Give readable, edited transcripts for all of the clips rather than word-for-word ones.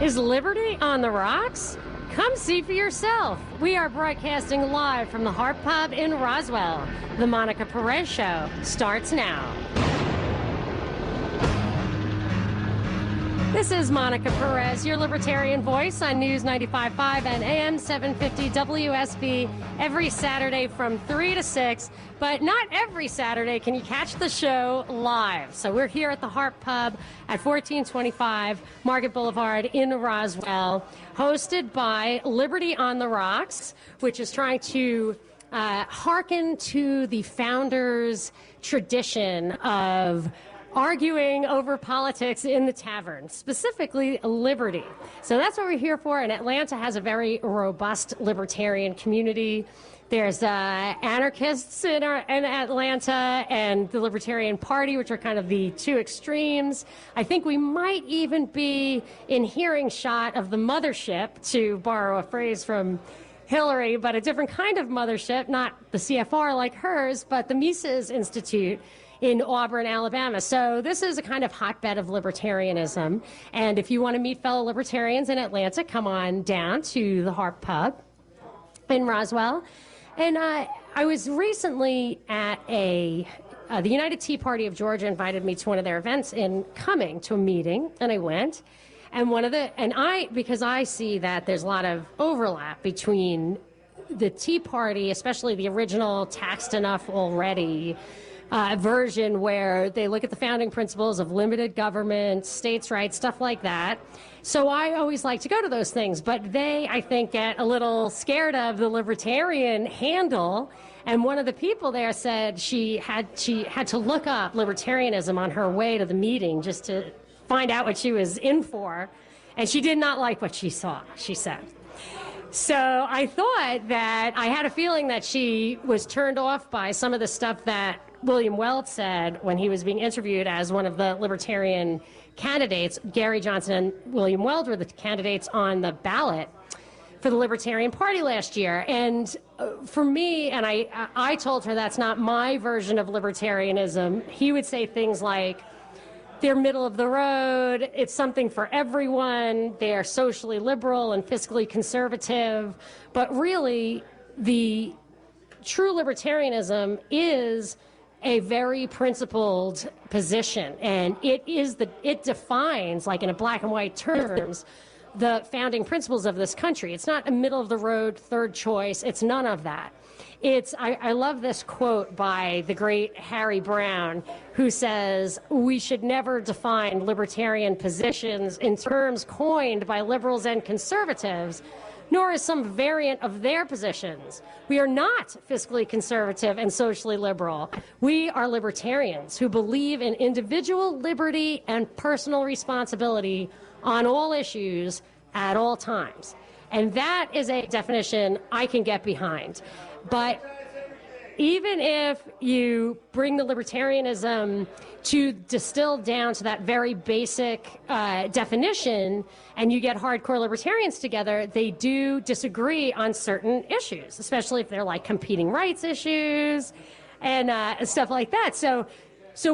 Is liberty on the rocks? Come see for yourself. We are broadcasting live from the Harp Pub in Roswell. The Monica Perez Show starts now. This is Monica Perez, your libertarian voice on News 95.5 and AM 750 WSB every Saturday from 3 to 6. But not every Saturday can you catch the show live. So we're here at the Harp Pub at 1425 Market Boulevard in Roswell, hosted by Liberty on the Rocks, which is trying to hearken to the founders' tradition of arguing over politics in the tavern, specifically liberty. So that's what we're here for, and Atlanta has a very robust libertarian community. There's anarchists in Atlanta and the Libertarian Party, which are kind of the two extremes. I think we might even be in hearing shot of the mothership, to borrow a phrase from Hillary, but a different kind of mothership, not the CFR like hers, but the Mises Institute in Auburn, Alabama. So this is a kind of hotbed of libertarianism. And if you want to meet fellow libertarians in Atlanta, come on down to the Harp Pub in Roswell. And I was recently at the United Tea Party of Georgia invited me to one of their events in Cumming to a meeting, and I went. And because I see that there's a lot of overlap between the Tea Party, especially the original taxed enough already version, where they look at the founding principles of limited government, states' rights, stuff like that. So I always like to go to those things, but they, I think, get a little scared of the libertarian handle. And one of the people there said she had to look up libertarianism on her way to the meeting just to find out what she was in for. And she did not like what she saw, she said. So I thought that I had a feeling that she was turned off by some of the stuff that William Weld said when he was being interviewed as one of the libertarian candidates. Gary Johnson and William Weld were the candidates on the ballot for the Libertarian Party last year. And for me, and I told her that's not my version of libertarianism. He would say things like, they're middle of the road, it's something for everyone, they're socially liberal and fiscally conservative. But really, the true libertarianism is a very principled position, and it defines, like in a black and white terms, the founding principles of this country. It's not a middle of the road third choice. It's none of that. I love this quote by the great Harry Brown, who says, we should never define libertarian positions in terms coined by liberals and conservatives, nor as some variant of their positions. We are not fiscally conservative and socially liberal. We are libertarians who believe in individual liberty and personal responsibility on all issues at all times. And that is a definition I can get behind. But even if you bring the libertarianism to distill down to that very basic definition, and you get hardcore libertarians together, they do disagree on certain issues, especially if they're like competing rights issues and stuff like that. So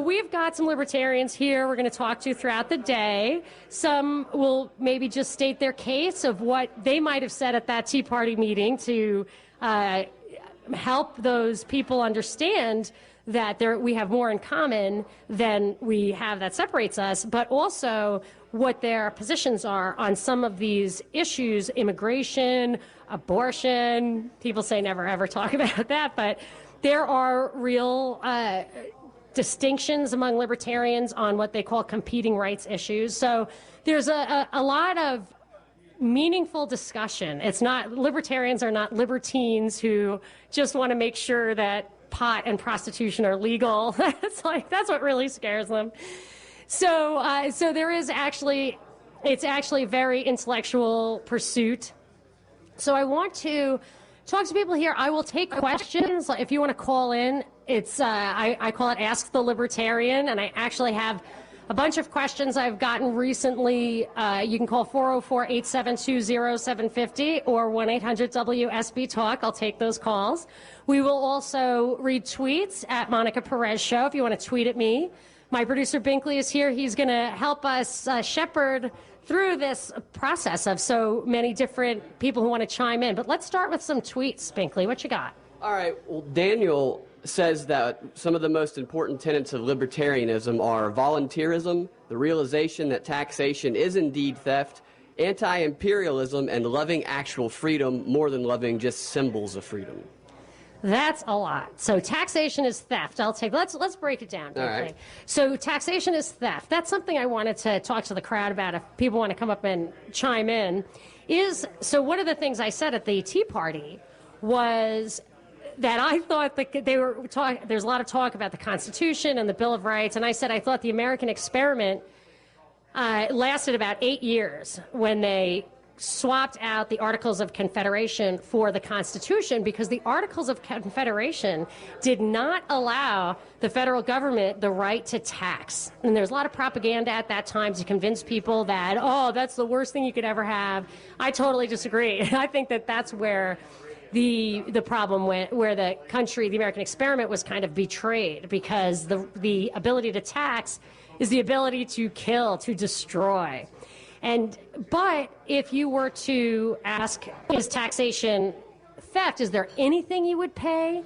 we've got some libertarians here we're going to talk to throughout the day. Some will maybe just state their case of what they might have said at that Tea Party meeting to help those people understand that we have more in common than we have that separates us, but also what their positions are on some of these issues: immigration, abortion. People say never ever talk about that, but there are real distinctions among libertarians on what they call competing rights issues. So there's a lot of meaningful discussion. It's not, libertarians are not libertines who just want to make sure that pot and prostitution are legal. That's what really scares them. So there is it's actually a very intellectual pursuit. So I want to talk to people here. I will take questions. If you want to call in, it's I call it Ask the Libertarian, and I actually have a bunch of questions I've gotten recently. You can call 404-872-0750 or 1-800-WSB-TALK. I'll take those calls. We will also read tweets at Monica Perez Show. If you want to tweet at me, My producer Binkley is here. He's going to help us shepherd through this process of so many different people who want to chime in. But let's start with some tweets, Binkley. What you got? All right. Well, Daniel says that some of the most important tenets of libertarianism are volunteerism, the realization that taxation is indeed theft, anti-imperialism, and loving actual freedom more than loving just symbols of freedom. That's a lot. So taxation is theft. Let's break it down. All right. So taxation is theft. That's something I wanted to talk to the crowd about if people want to come up and chime in. So one of the things I said at the Tea Party was that I thought that there's a lot of talk about the Constitution and the Bill of Rights, and I said I thought the American experiment lasted about 8 years when they swapped out the Articles of Confederation for the Constitution, because the Articles of Confederation did not allow the federal government the right to tax. And there's a lot of propaganda at that time to convince people that, oh, that's the worst thing you could ever have. I totally disagree. I think that that's where the problem went, where the American experiment was kind of betrayed, because the ability to tax is the ability to kill, to destroy. But if you were to ask, is taxation theft, is there anything you would pay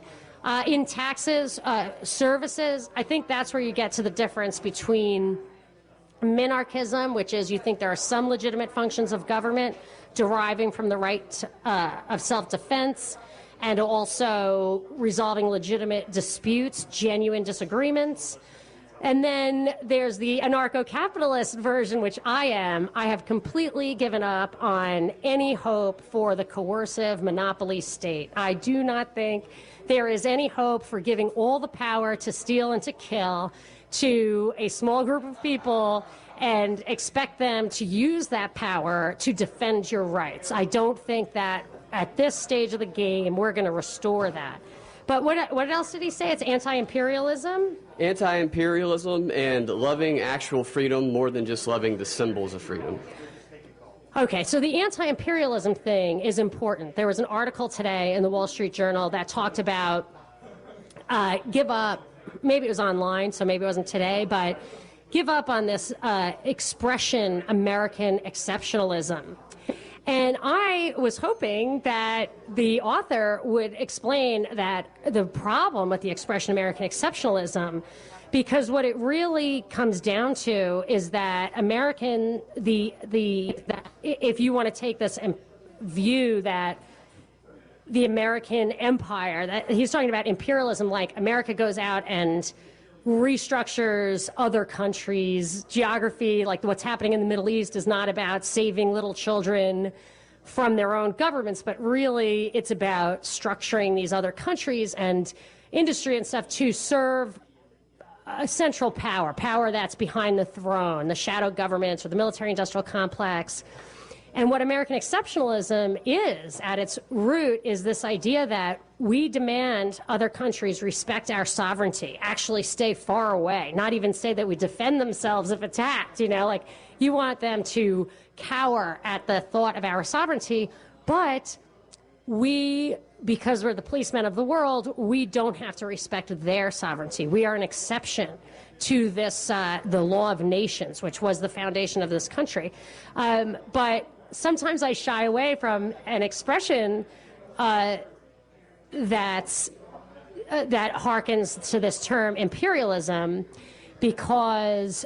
in taxes, services? I think that's where you get to the difference between minarchism, which is you think there are some legitimate functions of government deriving from the right of self-defense, and also resolving legitimate disputes, genuine disagreements. And then there's the anarcho-capitalist version, which I am. I have completely given up on any hope for the coercive monopoly state. I do not think there is any hope for giving all the power to steal and to kill to a small group of people and expect them to use that power to defend your rights. I don't think that at this stage of the game we're going to restore that. But what else did he say? It's anti-imperialism? Anti-imperialism and loving actual freedom more than just loving the symbols of freedom. Okay, so the anti-imperialism thing is important. There was an article today in the Wall Street Journal that talked about give up, maybe it was online, so maybe it wasn't today, but give up on this expression, American exceptionalism. And I was hoping that the author would explain that the problem with the expression American exceptionalism, because what it really comes down to is that if you want to take this view that the American empire, that he's talking about imperialism, like America goes out and restructures other countries' geography, like what's happening in the Middle East is not about saving little children from their own governments, but really it's about structuring these other countries and industry and stuff to serve a central power that's behind the throne, the shadow governments or the military-industrial complex. And what American exceptionalism is, at its root, is this idea that we demand other countries respect our sovereignty, actually stay far away, not even say that we defend themselves if attacked. Like you want them to cower at the thought of our sovereignty, but because we're the policemen of the world, we don't have to respect their sovereignty. We are an exception to this, the law of nations, which was the foundation of this country. But sometimes I shy away from an expression that harkens to this term imperialism, because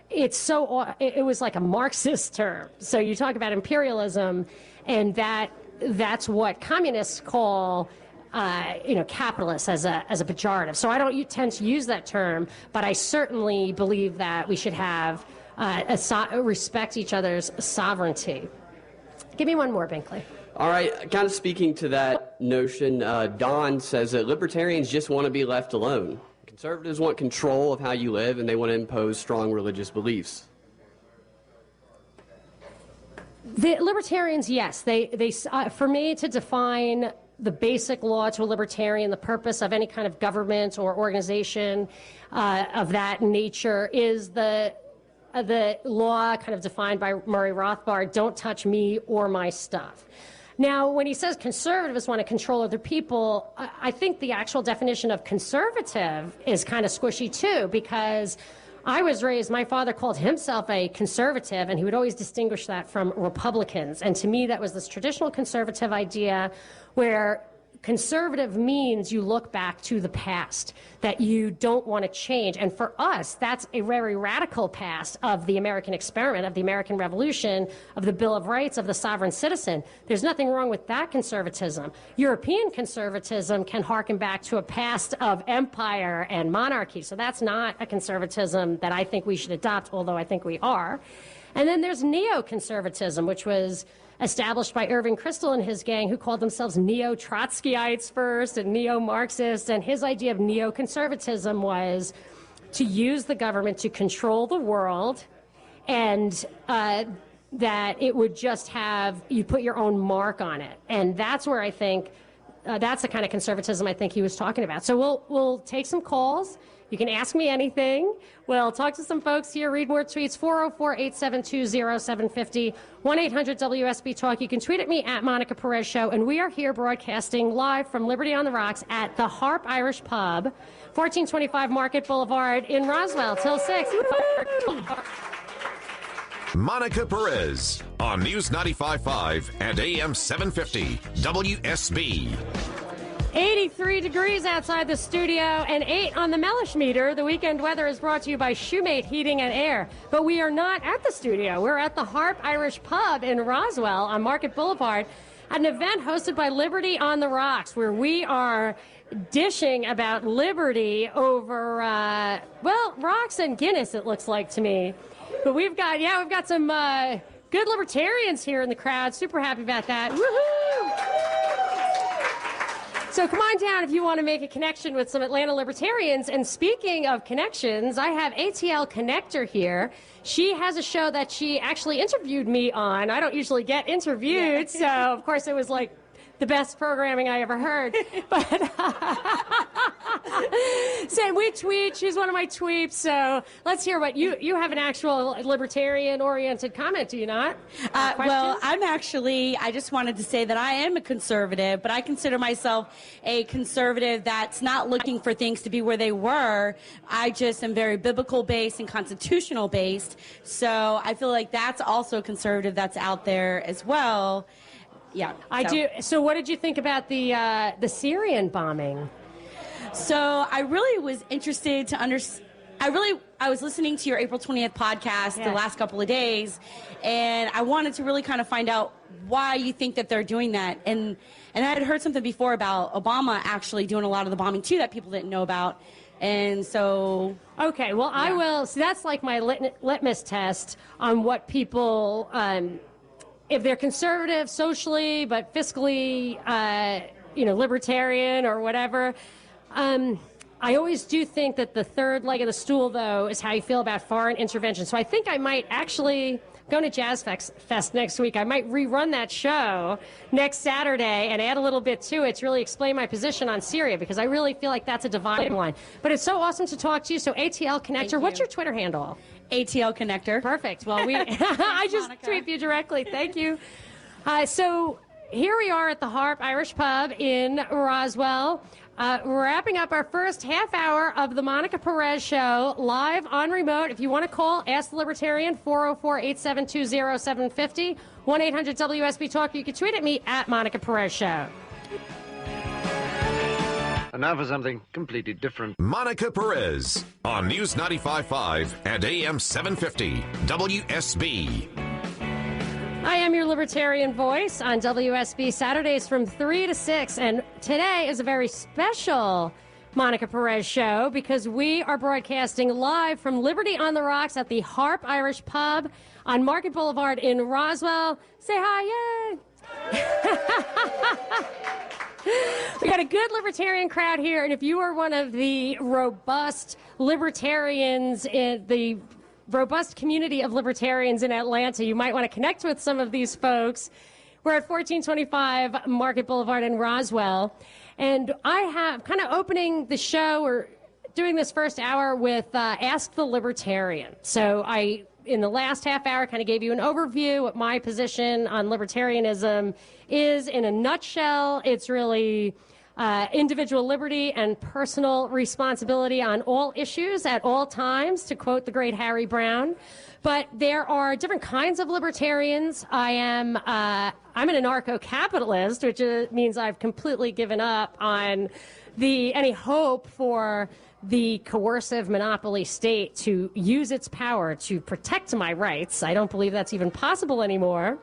it was like a Marxist term. So you talk about imperialism, and that's what communists call capitalists as a pejorative. So I don't tend to use that term, but I certainly believe that we should have respect each other's sovereignty. Give me one more, Binkley. All right, kind of speaking to that notion, Don says that libertarians just want to be left alone. Conservatives want control of how you live, and they want to impose strong religious beliefs. The libertarians, yes. They for me, to define the basic law to a libertarian, the purpose of any kind of government or organization of that nature is the law kind of defined by Murray Rothbard, don't touch me or my stuff. Now, when he says conservatives want to control other people, I think the actual definition of conservative is kind of squishy too, because I was raised, my father called himself a conservative, and he would always distinguish that from Republicans. And to me, that was this traditional conservative idea where conservative means you look back to the past, that you don't want to change. And for us, that's a very radical past of the American experiment, of the American Revolution, of the Bill of Rights, of the sovereign citizen. There's nothing wrong with that conservatism. European conservatism can harken back to a past of empire and monarchy. So that's not a conservatism that I think we should adopt, although I think we are. And then there's neoconservatism, which was established by Irving Kristol and his gang, who called themselves neo-Trotskyites first and neo-Marxists. And his idea of neoconservatism was to use the government to control the world, and that it would just have, you put your own mark on it. And that's where I think, that's the kind of conservatism I think he was talking about. So we'll take some calls. You can ask me anything. We'll talk to some folks here, read more tweets, 404-872-0750, 1-800-WSB-TALK. You can tweet at me at Monica Perez Show, and we are here broadcasting live from Liberty on the Rocks at the Harp Irish Pub, 1425 Market Boulevard in Roswell, till 6. Monica Perez on News 95.5 and AM 750 WSB. 83 degrees outside the studio and 8 on the Mellish meter. The weekend weather is brought to you by Shoemate Heating and Air. But we are not at the studio. We're at the Harp Irish Pub in Roswell on Market Boulevard at an event hosted by Liberty on the Rocks, where we are dishing about liberty over, rocks and Guinness, it looks like to me. But we've got some good libertarians here in the crowd. Super happy about that. Woohoo! So come on down if you want to make a connection with some Atlanta libertarians. And speaking of connections, I have ATL Connector here. She has a show that she actually interviewed me on. I don't usually get interviewed, so of course it was like the best programming I ever heard. But so we tweet. She's one of my tweets. So let's hear what you have an actual libertarian-oriented comment, do you not? Well, I just wanted to say that I am a conservative, but I consider myself a conservative that's not looking for things to be where they were. I just am very biblical-based and constitutional-based. So I feel like that's also a conservative that's out there as well. Yeah, I do. So what did you think about the Syrian bombing? So I really was interested to understand. I was listening to your April 20th podcast the last couple of days, and I wanted to really kind of find out why you think that they're doing that. And I had heard something before about Obama actually doing a lot of the bombing too that people didn't know about. And so... Okay, well, I will... So that's like my litmus test on what people... if they're conservative socially, but fiscally, libertarian or whatever. I always do think that the third leg of the stool, though, is how you feel about foreign intervention. So I think I might actually, going to Jazz Fest next week, I might rerun that show next Saturday and add a little bit to it to really explain my position on Syria, because I really feel like that's a dividing line. But it's so awesome to talk to you. So ATL Connector, what's your Twitter handle? ATL Connector. Perfect. Well, I just tweet you directly. Thank you. So here we are at the Harp Irish Pub in Roswell, wrapping up our first half hour of the Monica Perez Show, live on remote. If you want to call, Ask the Libertarian, 404-872-0750, 1-800-WSB-TALK. You can tweet at me at Monica Perez Show. And now for something completely different. Monica Perez on News 95.5 and AM 750 WSB. I am your libertarian voice on WSB, Saturdays from 3 to 6. And today is a very special Monica Perez Show because we are broadcasting live from Liberty on the Rocks at the Harp Irish Pub on Market Boulevard in Roswell. Say hi, yay! We got a good libertarian crowd here, and if you are one of the robust libertarians in the robust community of libertarians in Atlanta, you might want to connect with some of these folks. We're at 1425 Market Boulevard in Roswell, and I have kind of opening the show or doing this first hour with Ask the Libertarian. So in the last half hour, kind of gave you an overview what my position on libertarianism is in a nutshell. It's really individual liberty and personal responsibility on all issues at all times, to quote the great Harry Brown. But there are different kinds of libertarians. I'm an anarcho-capitalist, which means I've completely given up on any hope for the coercive monopoly state to use its power to protect my rights. I don't believe that's even possible anymore.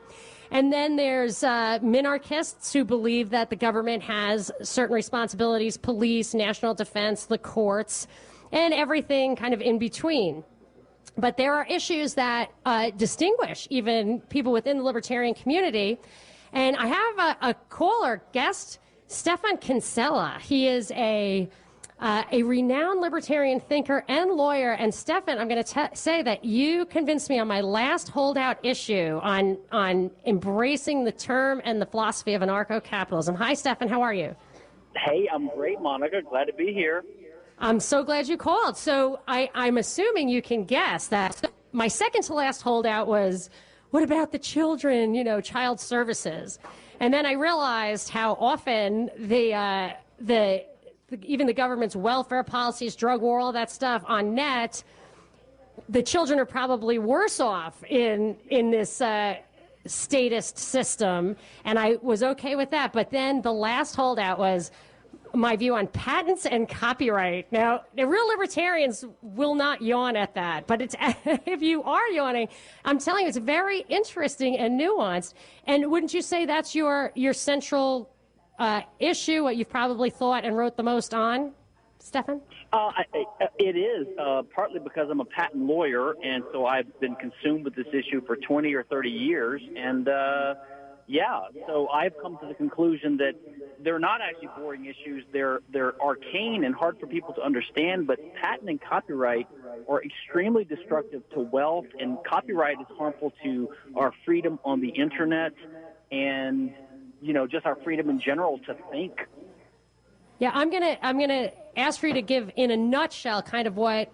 And then there's minarchists who believe that the government has certain responsibilities, police, national defense, the courts, and everything kind of in between. But there are issues that distinguish even people within the libertarian community. And I have a caller, guest, Stefan Kinsella. He is a renowned libertarian thinker and lawyer. And Stefan, I'm going to say that you convinced me on my last holdout issue on embracing the term and the philosophy of anarcho-capitalism. Hi, Stefan. How are you? Hey, I'm great, Monica. Glad to be here. I'm so glad you called. So I'm assuming you can guess that my second to last holdout was, what about the children, child services? And then I realized how often even the government's welfare policies, drug war, all that stuff on net, the children are probably worse off in this statist system. And I was okay with that. But then the last holdout was my view on patents and copyright. Now, the real libertarians will not yawn at that, but if you are yawning, I'm telling you, it's very interesting and nuanced. And wouldn't you say that's your central issue, what you've probably thought and wrote the most on, Stefan? It is, partly because I'm a patent lawyer, and so I've been consumed with this issue for 20 or 30 years, and so I've come to the conclusion that they're not actually boring issues. They're arcane and hard for people to understand, but patent and copyright are extremely destructive to wealth, and copyright is harmful to our freedom on the internet and, just our freedom in general to think. Yeah, I'm gonna ask for you to give, in a nutshell, kind of what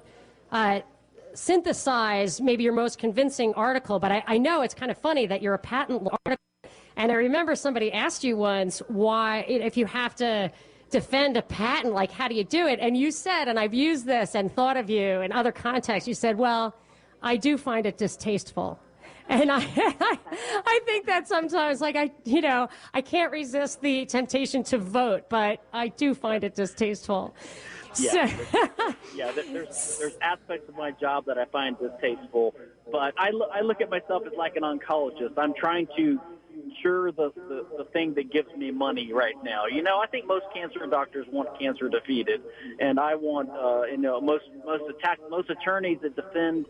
synthesize maybe your most convincing article, but I know it's kind of funny that you're a patent lawyer. And I remember somebody asked you once why, if you have to defend a patent, like how do you do it? And you said, and I've used this and thought of you in other contexts, you said, well, I do find it distasteful. And I think that sometimes, like, I can't resist the temptation to vote, but I do find it distasteful. Yeah, there's aspects of my job that I find distasteful, but I look at myself as like an oncologist. I'm trying to cure the thing that gives me money right now. I think most cancer doctors want cancer defeated, and I want most attorneys that defend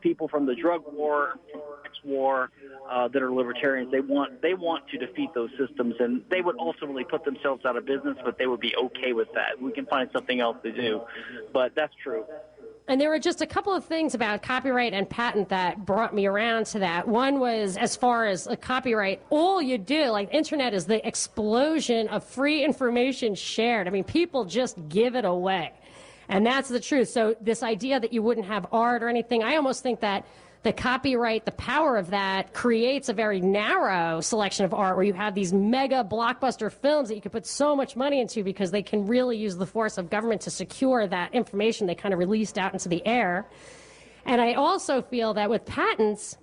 people from the drug war, sex war, that are libertarians. They want to defeat those systems, and they would ultimately put themselves out of business, but they would be okay with that. We can find something else to do, but that's true. And there were just a couple of things about copyright and patent that brought me around to that. One was, as far as a copyright, all you do, like internet, is the explosion of free information shared. I mean, people just give it away. And that's the truth. So this idea that you wouldn't have art or anything, I almost think that the copyright, the power of that, creates a very narrow selection of art where you have these mega blockbuster films that you can put so much money into because they can really use the force of government to secure that information they kind of released out into the air. And I also feel that with patents,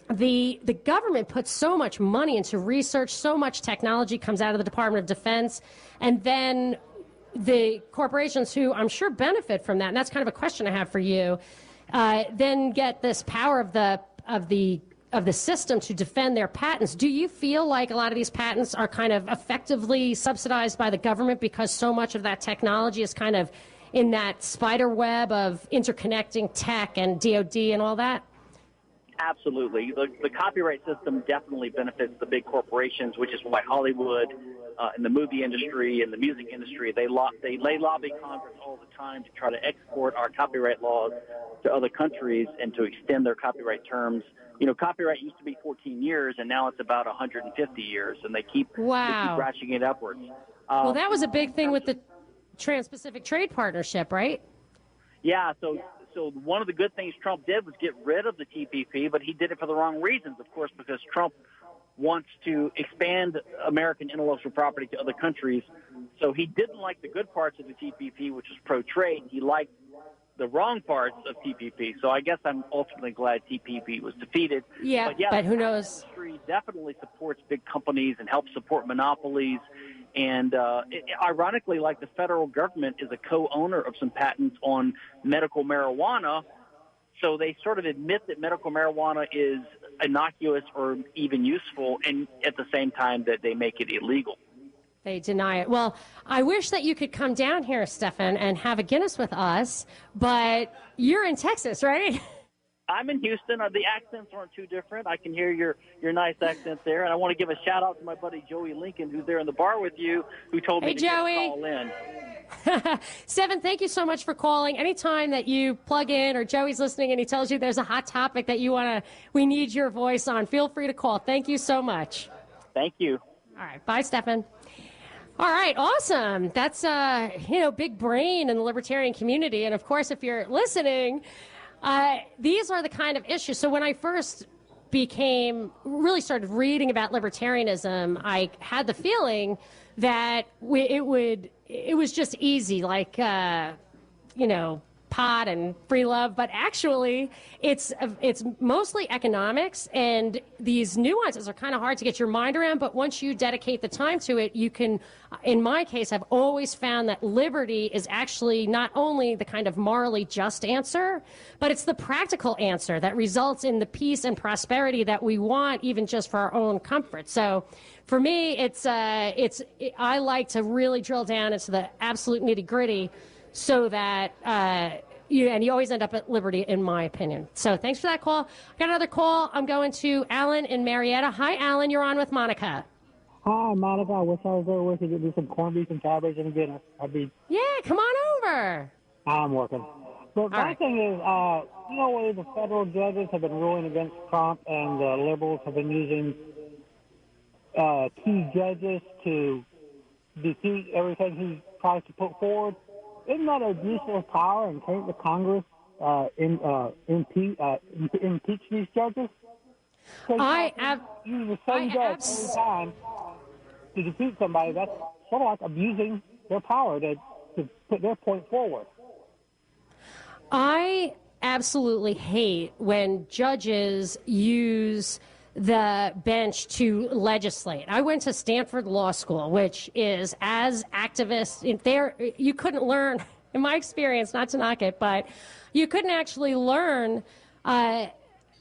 the government puts so much money into research, so much technology comes out of the Department of Defense, and then the corporations who I'm sure benefit from that, and that's kind of a question I have for you, then get this power of the system to defend their patents. Do you feel like a lot of these patents are kind of effectively subsidized by the government because so much of that technology is kind of in that spider web of interconnecting tech and DOD and all that? Absolutely. The copyright system definitely benefits the big corporations, which is why Hollywood and the movie industry and the music industry, they lobby Congress all the time to try to export our copyright laws to other countries and to extend their copyright terms. Copyright used to be 14 years, and now it's about 150 years, and they keep ratcheting it upwards. Well, that was a big thing with the Trans-Pacific Trade Partnership, right? Yeah, so one of the good things Trump did was get rid of the TPP, but he did it for the wrong reasons, of course, because Trump wants to expand American intellectual property to other countries So he didn't like the good parts of the TPP, which was pro-trade. He liked the wrong parts of TPP. So I guess I'm ultimately glad TPP was defeated. Yeah, but who knows? The industry definitely supports big companies and helps support monopolies. And ironically, like the federal government is a co-owner of some patents on medical marijuana. So they sort of admit that medical marijuana is innocuous or even useful, and at the same time that they make it illegal. They deny it. Well, I wish that you could come down here, Stefan, and have a Guinness with us, but you're in Texas, right? I'm in Houston. The accents aren't too different. I can hear your nice accent there. And I want to give a shout-out to my buddy Joey Lincoln, who's there in the bar with you, who told me to call in. Stefan, thank you so much for calling. Anytime that you plug in or Joey's listening and he tells you there's a hot topic that we need your voice on, feel free to call. Thank you so much. Thank you. All right. Bye, Stefan. All right, awesome. That's, big brain in the libertarian community. And, of course, if you're listening, these are the kind of issues. So when I first really started reading about libertarianism, I had the feeling that it was just easy, like, pot and free love, but actually it's mostly economics, and these nuances are kind of hard to get your mind around, but once you dedicate the time to it, you can, in my case, I've always found that liberty is actually not only the kind of morally just answer, but it's the practical answer that results in the peace and prosperity that we want, even just for our own comfort. So for me, I like to really drill down into the absolute nitty-gritty, so that you always end up at liberty, in my opinion. So thanks for that call. I got another call. I'm going to Alan in Marietta. Hi, Alan. You're on with Monica. Hi, Monica. I wish I was there with you to do some corned beef and cabbage and a Guinness. Yeah, come on over. I'm working. But my thing is, where the federal judges have been ruling against Trump and the liberals have been using key judges to defeat everything he tries to put forward. Isn't that abuse of power, and can't the Congress impeach these judges? Use the same judge every time to defeat somebody. That's sort of like abusing their power to put their point forward. I absolutely hate when judges use the bench to legislate. I went to Stanford Law School, which is as activist. There, you couldn't learn, in my experience, not to knock it, but you couldn't actually learn the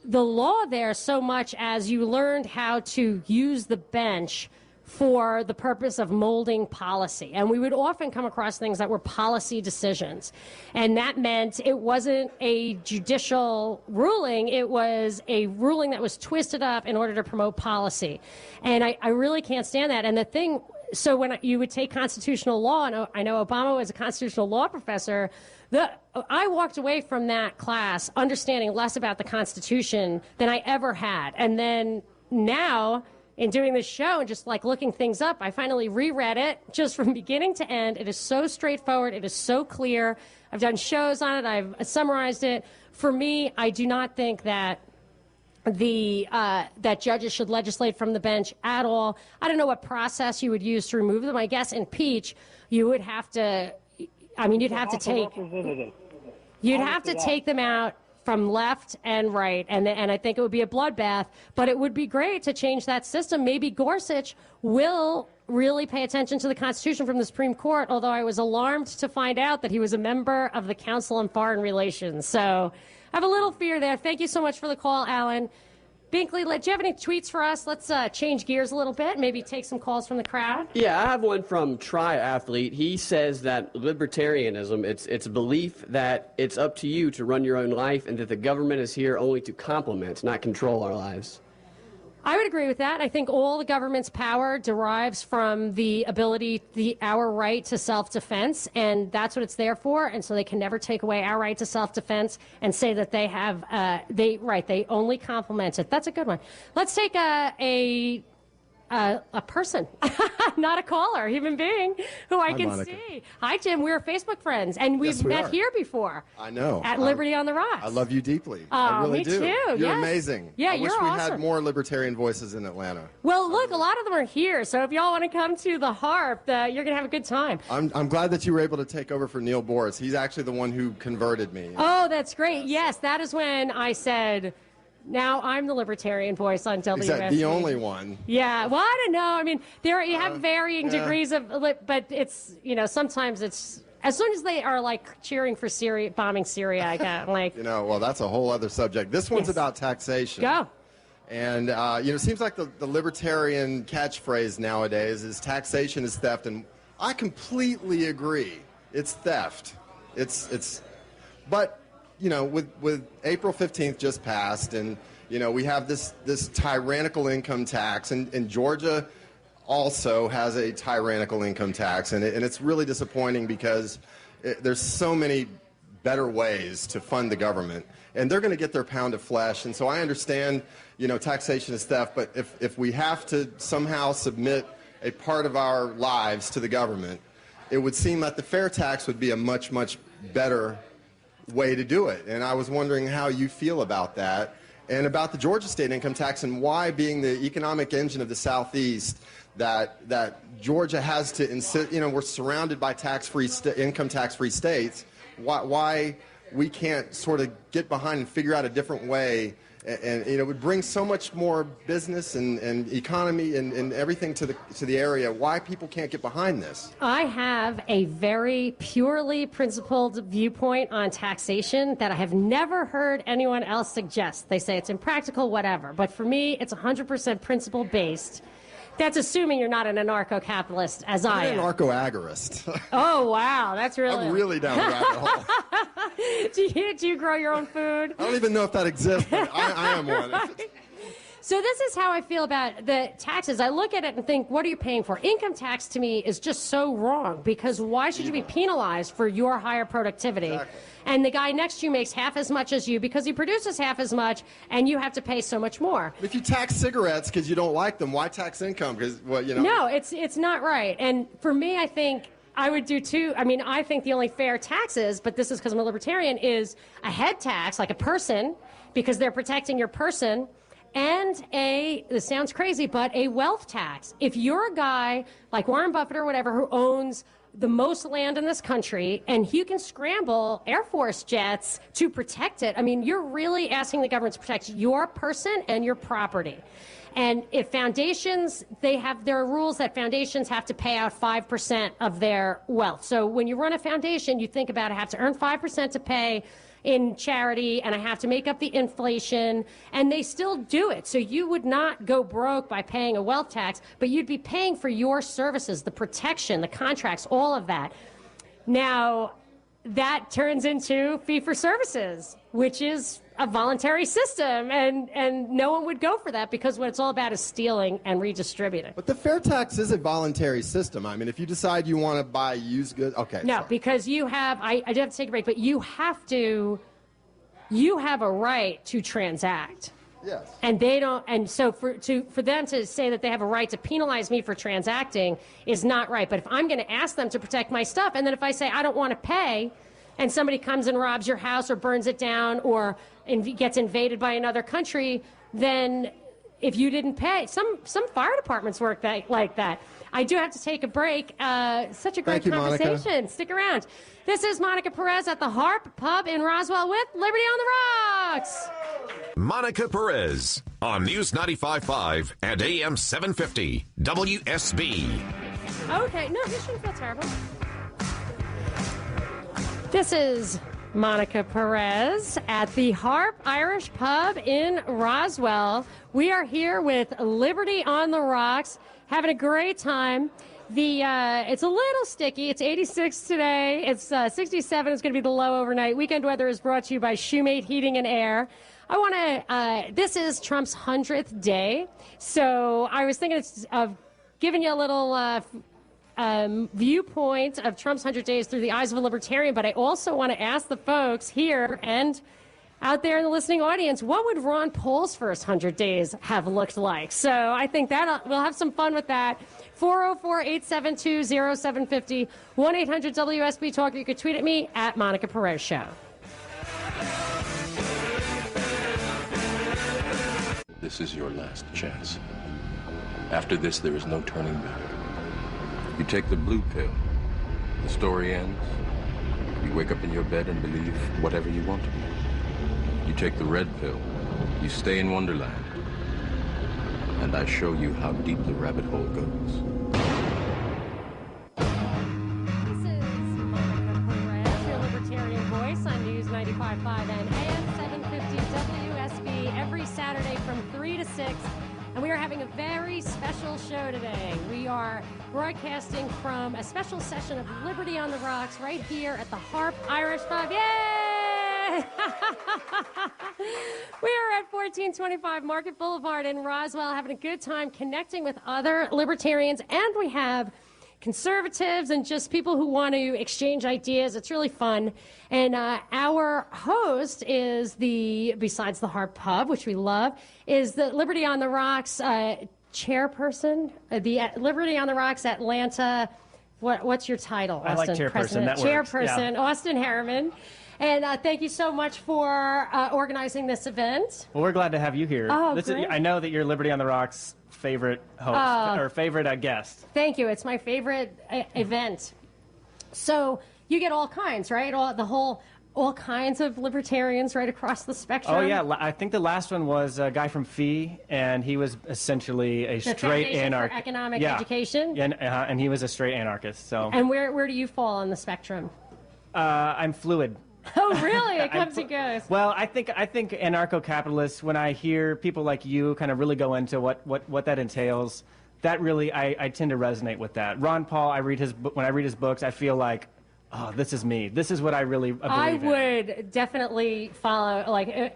law there so much as you learned how to use the bench for the purpose of molding policy. And we would often come across things that were policy decisions. And that meant it wasn't a judicial ruling, it was a ruling that was twisted up in order to promote policy. And I really can't stand that. And the thing, so when you would take constitutional law, and I know Obama was a constitutional law professor, I walked away from that class understanding less about the Constitution than I ever had. And then now, in doing this show and just like looking things up, I finally reread it just from beginning to end. It is so straightforward. It is so clear. I've done shows on it. I've summarized it. For me, I do not think that that judges should legislate from the bench at all. I don't know what process you would use to remove them. I guess impeach, you would have to, you'd have to take them out from left and right, and I think it would be a bloodbath, but it would be great to change that system. Maybe Gorsuch will really pay attention to the Constitution from the Supreme Court, although I was alarmed to find out that he was a member of the Council on Foreign Relations. So I have a little fear there. Thank you so much for the call, Alan. Binkley, do you have any tweets for us? Let's change gears a little bit, maybe take some calls from the crowd. Yeah, I have one from Triathlete. He says that libertarianism, it's a belief that it's up to you to run your own life and that the government is here only to complement, not control our lives. I would agree with that. I think all the government's power derives from the ability, our right to self-defense, and that's what it's there for. And so they can never take away our right to self-defense and say that they have, they only complement it. That's a good one. Let's take a a person, not a caller, a human being who I can Monica. see. Hi, Jim. We're Facebook friends, and we've Yes, we met are. here before. I know. At Liberty on the Rocks. I love you deeply. Oh, I really me do. too, You're yes. amazing. Yeah, I wish you're we awesome. had more libertarian voices in Atlanta. Well, look, a lot of them are here, so if y'all want to come to the Harp, you're going to have a good time. I'm glad that you were able to take over for Neil Boris. He's actually the one who converted me. Oh, that's great. Yes, that is when I said, now I'm the libertarian voice on WSB. Exactly, the only one. Yeah, well, I don't know. I mean, you have varying degrees of, but it's, sometimes it's, as soon as they are like cheering for bombing Syria, I got like. Well, that's a whole other subject. This one's about taxation. Go. And, it seems like the libertarian catchphrase nowadays is taxation is theft. And I completely agree. It's theft. But, with April 15th just passed, and, we have this tyrannical income tax, and Georgia also has a tyrannical income tax, and it's really disappointing because there's so many better ways to fund the government, and they're going to get their pound of flesh. And so I understand, taxation is theft, but if we have to somehow submit a part of our lives to the government, it would seem that the fair tax would be a much, much better way to do it. And I was wondering how you feel about that and about the Georgia state income tax, and why, being the economic engine of the Southeast, that Georgia has to insist, we're surrounded by income tax-free states, why we can't sort of get behind and figure out a different way. And it would bring so much more business and economy and everything to the area. Why people can't get behind this? I have a very purely principled viewpoint on taxation that I have never heard anyone else suggest. They say it's impractical, whatever. But for me, it's 100% principle based. That's assuming you're not an anarcho-capitalist, as I am. I'm an anarcho-agorist. Oh, wow. That's really... I'm really down the rabbit hole. Do you grow your own food? I don't even know if that exists, but I am one. So this is how I feel about the taxes. I look at it and think, what are you paying for? Income tax to me is just so wrong, because why should you be penalized for your higher productivity? Exactly. And the guy next to you makes half as much as you because he produces half as much, and you have to pay so much more. If you tax cigarettes because you don't like them, why tax income? Because, No, it's not right. And for me, I think I would do too. I mean, I think the only fair taxes, but this is because I'm a libertarian, is a head tax, like a person, because they're protecting your person. And this sounds crazy, but a wealth tax. If you're a guy like Warren Buffett or whatever who owns the most land in this country, and you can scramble Air Force jets to protect it, I mean, you're really asking the government to protect your person and your property. And if foundations, there are rules that foundations have to pay out 5% of their wealth. So when you run a foundation, you think about, I have to earn 5% to pay in charity, and I have to make up the inflation, and they still do it. So you would not go broke by paying a wealth tax, but you'd be paying for your services, the protection, the contracts, all of that. Now, that turns into fee-for-services, which is a voluntary system, and no one would go for that, because what it's all about is stealing and redistributing. But the fair tax is a voluntary system. I mean, if you decide you want to buy used goods, okay. No, sorry. because you have, I do have to take a break, but you have a right to transact. Yes. And they don't, and so for them to say that they have a right to penalize me for transacting is not right. But if I'm going to ask them to protect my stuff, and then if I say I don't want to pay, and somebody comes and robs your house or burns it down or gets invaded by another country, then if you didn't pay, some fire departments work like that. I do have to take a break. Such a great conversation. Monica. Stick around. This is Monica Perez at the Harp Pub in Roswell with Liberty on the Rocks. Monica Perez on News 95.5 and AM 750 WSB. Okay, no, you shouldn't feel terrible. This is Monica Perez at the Harp Irish Pub in Roswell. We are here with Liberty on the Rocks, having a great time. It's a little sticky. It's 86 today. It's 67. It's going to be the low overnight. Weekend weather is brought to you by Shoemate Heating and Air. This is Trump's 100th day, so I was thinking of giving you a little viewpoint of Trump's 100 days through the eyes of a libertarian, but I also want to ask the folks here and out there in the listening audience, what would Ron Paul's first 100 days have looked like? So I think that we'll have some fun with that. 404-872-0750, 1-800-WSB Talk. You could tweet at me at Monica Perez Show. This is your last chance. After this, there is no turning back. You take the blue pill. The story ends. You wake up in your bed and believe whatever you want to believe. You take the red pill. You stay in Wonderland. And I show you how deep the rabbit hole goes. This is Monica Perez, your libertarian voice on News 95.5 and AM 750 WSB every Saturday from 3 to 6. And we are having a very special show today. We are broadcasting from a special session of Liberty on the Rocks right here at the Harp Irish Pub. Yay! We are at 1425 Market Boulevard in Roswell, having a good time connecting with other libertarians. And we have conservatives and just people who want to exchange ideas. It's really fun. And our host is besides the Harp Pub, which we love, is the Liberty on the Rocks chairperson, the Liberty on the Rocks Atlanta. What's your title, Austin? I like chairperson. President. That works. Chairperson, Yeah. Austin Harriman. And thank you so much for organizing this event. Well, we're glad to have you here. Oh, great. I know that you're Liberty on the Rocks' favorite host or favorite guest. Thank you. It's my favorite event. So you get all kinds, right? All kinds of libertarians right across the spectrum. Oh, yeah. I think the last one was a guy from Fee, and he was essentially a straight anarchist. Economic Education. Yeah, and he was a straight anarchist. So. And where do you fall on the spectrum? I'm fluid. Oh, really? It comes and goes. Well, I think anarcho-capitalists, when I hear people like you kind of really go into what that entails, that really, I tend to resonate with that. Ron Paul, when I read his books, I feel like, oh, this is me. This is what I really believe in. Would definitely follow,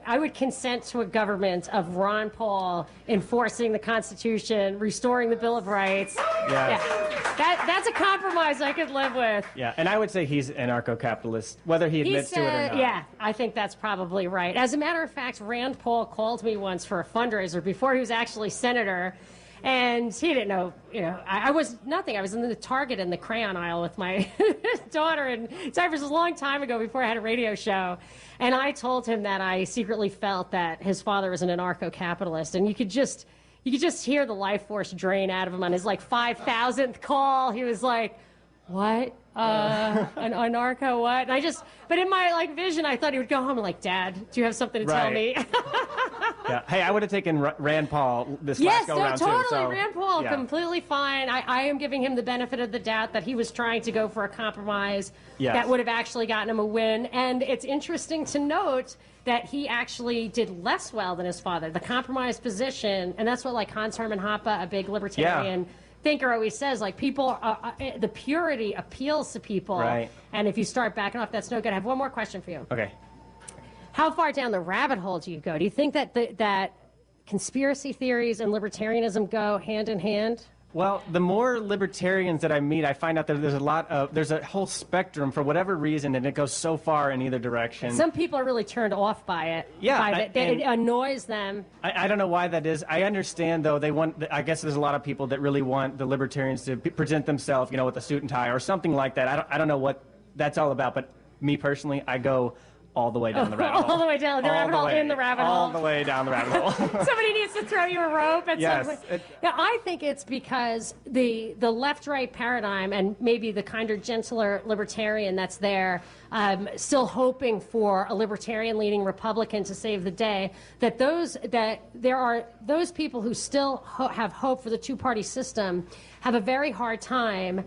I would consent to a government of Ron Paul enforcing the Constitution, restoring the Bill of Rights. Yes. Yeah. That's a compromise I could live with. Yeah, and I would say he's anarcho-capitalist, whether he admits to it or not. Yeah, I think that's probably right. As a matter of fact, Rand Paul called me once for a fundraiser before he was actually senator. And he didn't know, I was nothing. I was in the Target in the crayon aisle with my daughter in Cyprus a long time ago before I had a radio show. And I told him that I secretly felt that his father was an anarcho-capitalist. And you could just hear the life force drain out of him on his 5,000th call. He was like, what? An anarcho what? And but in my vision, I thought he would go home and Dad, do you have something to tell me? Yeah. Hey, I would have taken Rand Paul this last go round totally. too. So, Rand Paul, completely fine. I am giving him the benefit of the doubt that he was trying to go for a compromise that would have actually gotten him a win. And it's interesting to note that he actually did less well than his father. The compromise position, and that's what Hans Hermann Hoppe, a big libertarian thinker, always says, people, the purity appeals to people. Right. And if you start backing off, that's no good. I have one more question for you. Okay. How far down the rabbit hole do you go? Do you think that that conspiracy theories and libertarianism go hand in hand? Well, the more libertarians that I meet, I find out that there's a whole spectrum for whatever reason, and it goes so far in either direction. Some people are really turned off by it. Yeah. It annoys them. I don't know why that is. I understand, though, I guess there's a lot of people that really want the libertarians to present themselves, with a suit and tie or something like that. I don't know what that's all about, but me personally, I go all the way down the rabbit hole. All the way down the rabbit hole, in the rabbit hole. All the way down the rabbit hole. Somebody needs to throw you a rope at some point. Yes. Now, I think it's because the left-right paradigm and maybe the kinder, gentler libertarian that's there, still hoping for a libertarian-leaning Republican to save the day, that there are those people who still have hope for the two-party system have a very hard time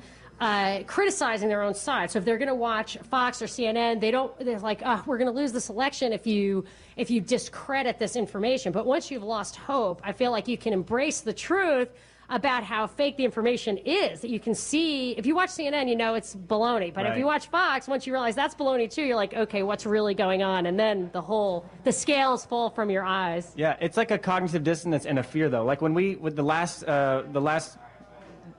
criticizing their own side. So if they're going to watch Fox or CNN, they're like, we're going to lose this election if you discredit this information. But once you've lost hope, I feel like you can embrace the truth about how fake the information is. That you can see, if you watch CNN, it's baloney. But if you watch Fox, once you realize that's baloney too, you're like, okay, what's really going on? And then the scales fall from your eyes. Yeah, it's like a cognitive dissonance and a fear, though. Like with the last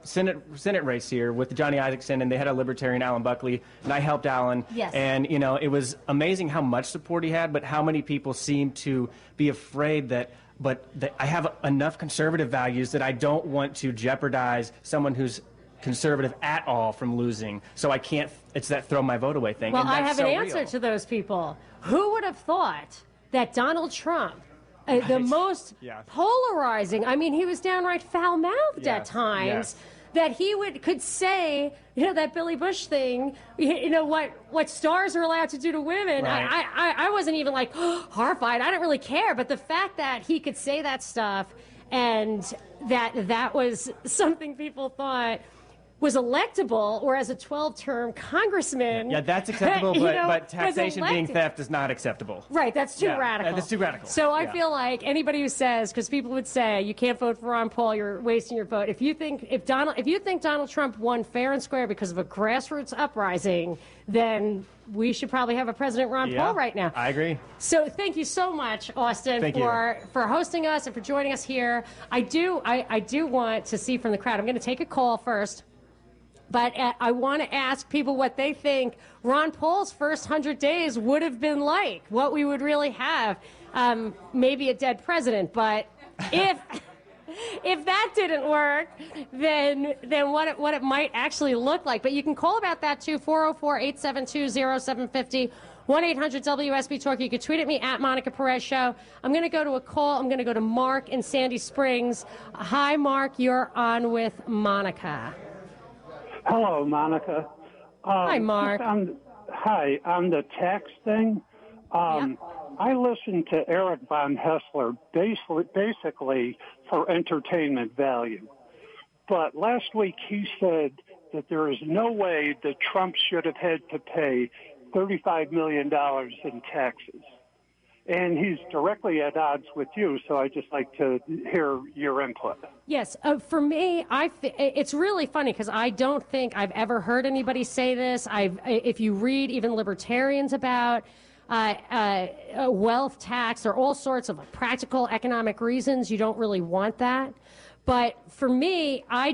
Senate race here with Johnny Isaacson, and they had a Libertarian, Alan Buckley, and I helped Alan. Yes. And, it was amazing how much support he had, but how many people seemed to be afraid that I have enough conservative values that I don't want to jeopardize someone who's conservative at all from losing. So I can't, it's that throw my vote away thing. Well, and I that's have an so answer real. to those people. Who would have thought that Donald Trump, the most polarizing, I mean, he was downright foul-mouthed at times, that he could say, that Billy Bush thing, what stars are allowed to do to women. Right. I wasn't even like horrified. I didn't really care. But the fact that he could say that stuff and that was something people thought was electable, or as a 12-term congressman. Yeah, that's acceptable, but taxation being theft is not acceptable. Right, that's too radical. That's too radical. So I feel like anybody who says, because people would say you can't vote for Ron Paul, you're wasting your vote. If you think Donald Trump won fair and square because of a grassroots uprising, then we should probably have a President Ron Paul right now. I agree. So thank you so much, Austin, for hosting us and for joining us here. I do want to see from the crowd. I'm going to take a call first. But I want to ask people what they think Ron Paul's first 100 days would have been like, what we would really have. Maybe a dead president, but if that didn't work, then what it might actually look like. But you can call about that too, 404-872-0750, 1-800-WSB-TALK. You can tweet at me at Monica Perez Show. I'm going to go to a call. I'm going to go to Mark in Sandy Springs. Hi, Mark. You're on with Monica. Hello, Monica. Hi, Mark. Hi. On the tax thing, I listened to Eric von Hessler basically for entertainment value. But last week he said that there is no way that Trump should have had to pay $35 million in taxes. And he's directly at odds with you, so I'd just like to hear your input. Yes, for me, it's really funny because I don't think I've ever heard anybody say this. If you read even libertarians about a wealth tax or all sorts of practical economic reasons, you don't really want that. But for me, I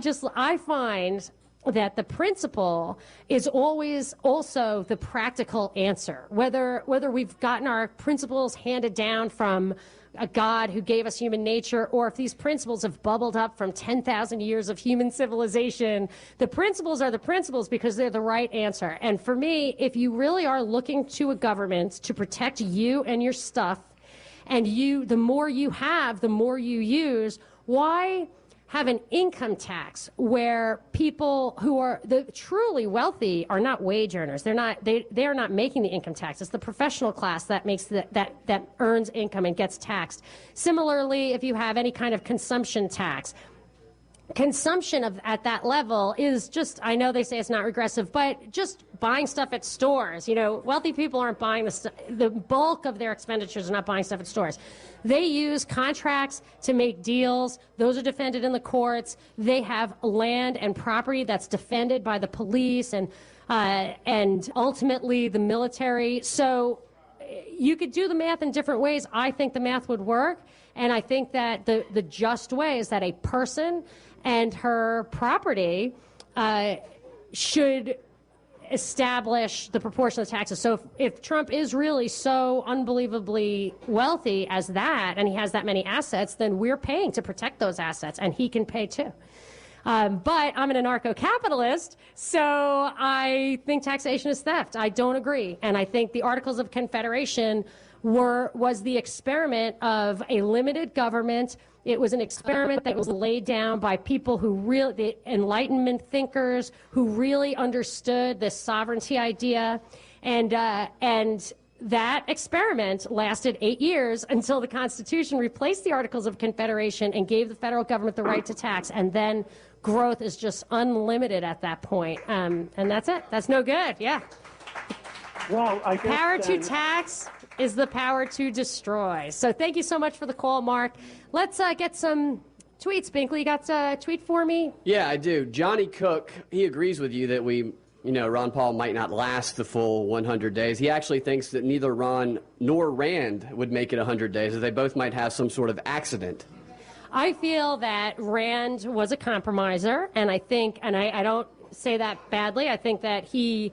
find that the principle is always also the practical answer. Whether we've gotten our principles handed down from a God who gave us human nature, or if these principles have bubbled up from 10,000 years of human civilization, the principles are the principles because they're the right answer. And for me, if you really are looking to a government to protect you and your stuff, and the more you have, the more you use, why have an income tax where people who are the truly wealthy are not wage earners? They are not making the income tax. It's the professional class that makes that earns income and gets taxed. Similarly, if you have any kind of consumption tax, consumption at that level is just, I know they say it's not regressive, but just buying stuff at stores. Wealthy people aren't buying the bulk of their expenditures are not buying stuff at stores. They use contracts to make deals. Those are defended in the courts. They have land and property that's defended by the police and ultimately the military. So you could do the math in different ways. I think the math would work. And I think that the just way is that a person and her property should establish the proportion of taxes. So if Trump is really so unbelievably wealthy as that, and he has that many assets, then we're paying to protect those assets, and he can pay too. But I'm an anarcho-capitalist, so I think taxation is theft. I don't agree. And I think the Articles of Confederation was the experiment of a limited government. It was an experiment that was laid down by people the Enlightenment thinkers who really understood this sovereignty idea. And that experiment lasted 8 years until the Constitution replaced the Articles of Confederation and gave the federal government the right to tax. And then growth is just unlimited at that point. And that's it. That's no good. Yeah. Well, I guess power to tax is the power to destroy. So thank you so much for the call, Mark. Let's get some tweets. Binkley, you got a tweet for me? Yeah, I do. Johnny Cook, he agrees with you that Ron Paul might not last the full 100 days. He actually thinks that neither Ron nor Rand would make it 100 days, that they both might have some sort of accident. I feel that Rand was a compromiser, and I think, and I don't say that badly, I think that he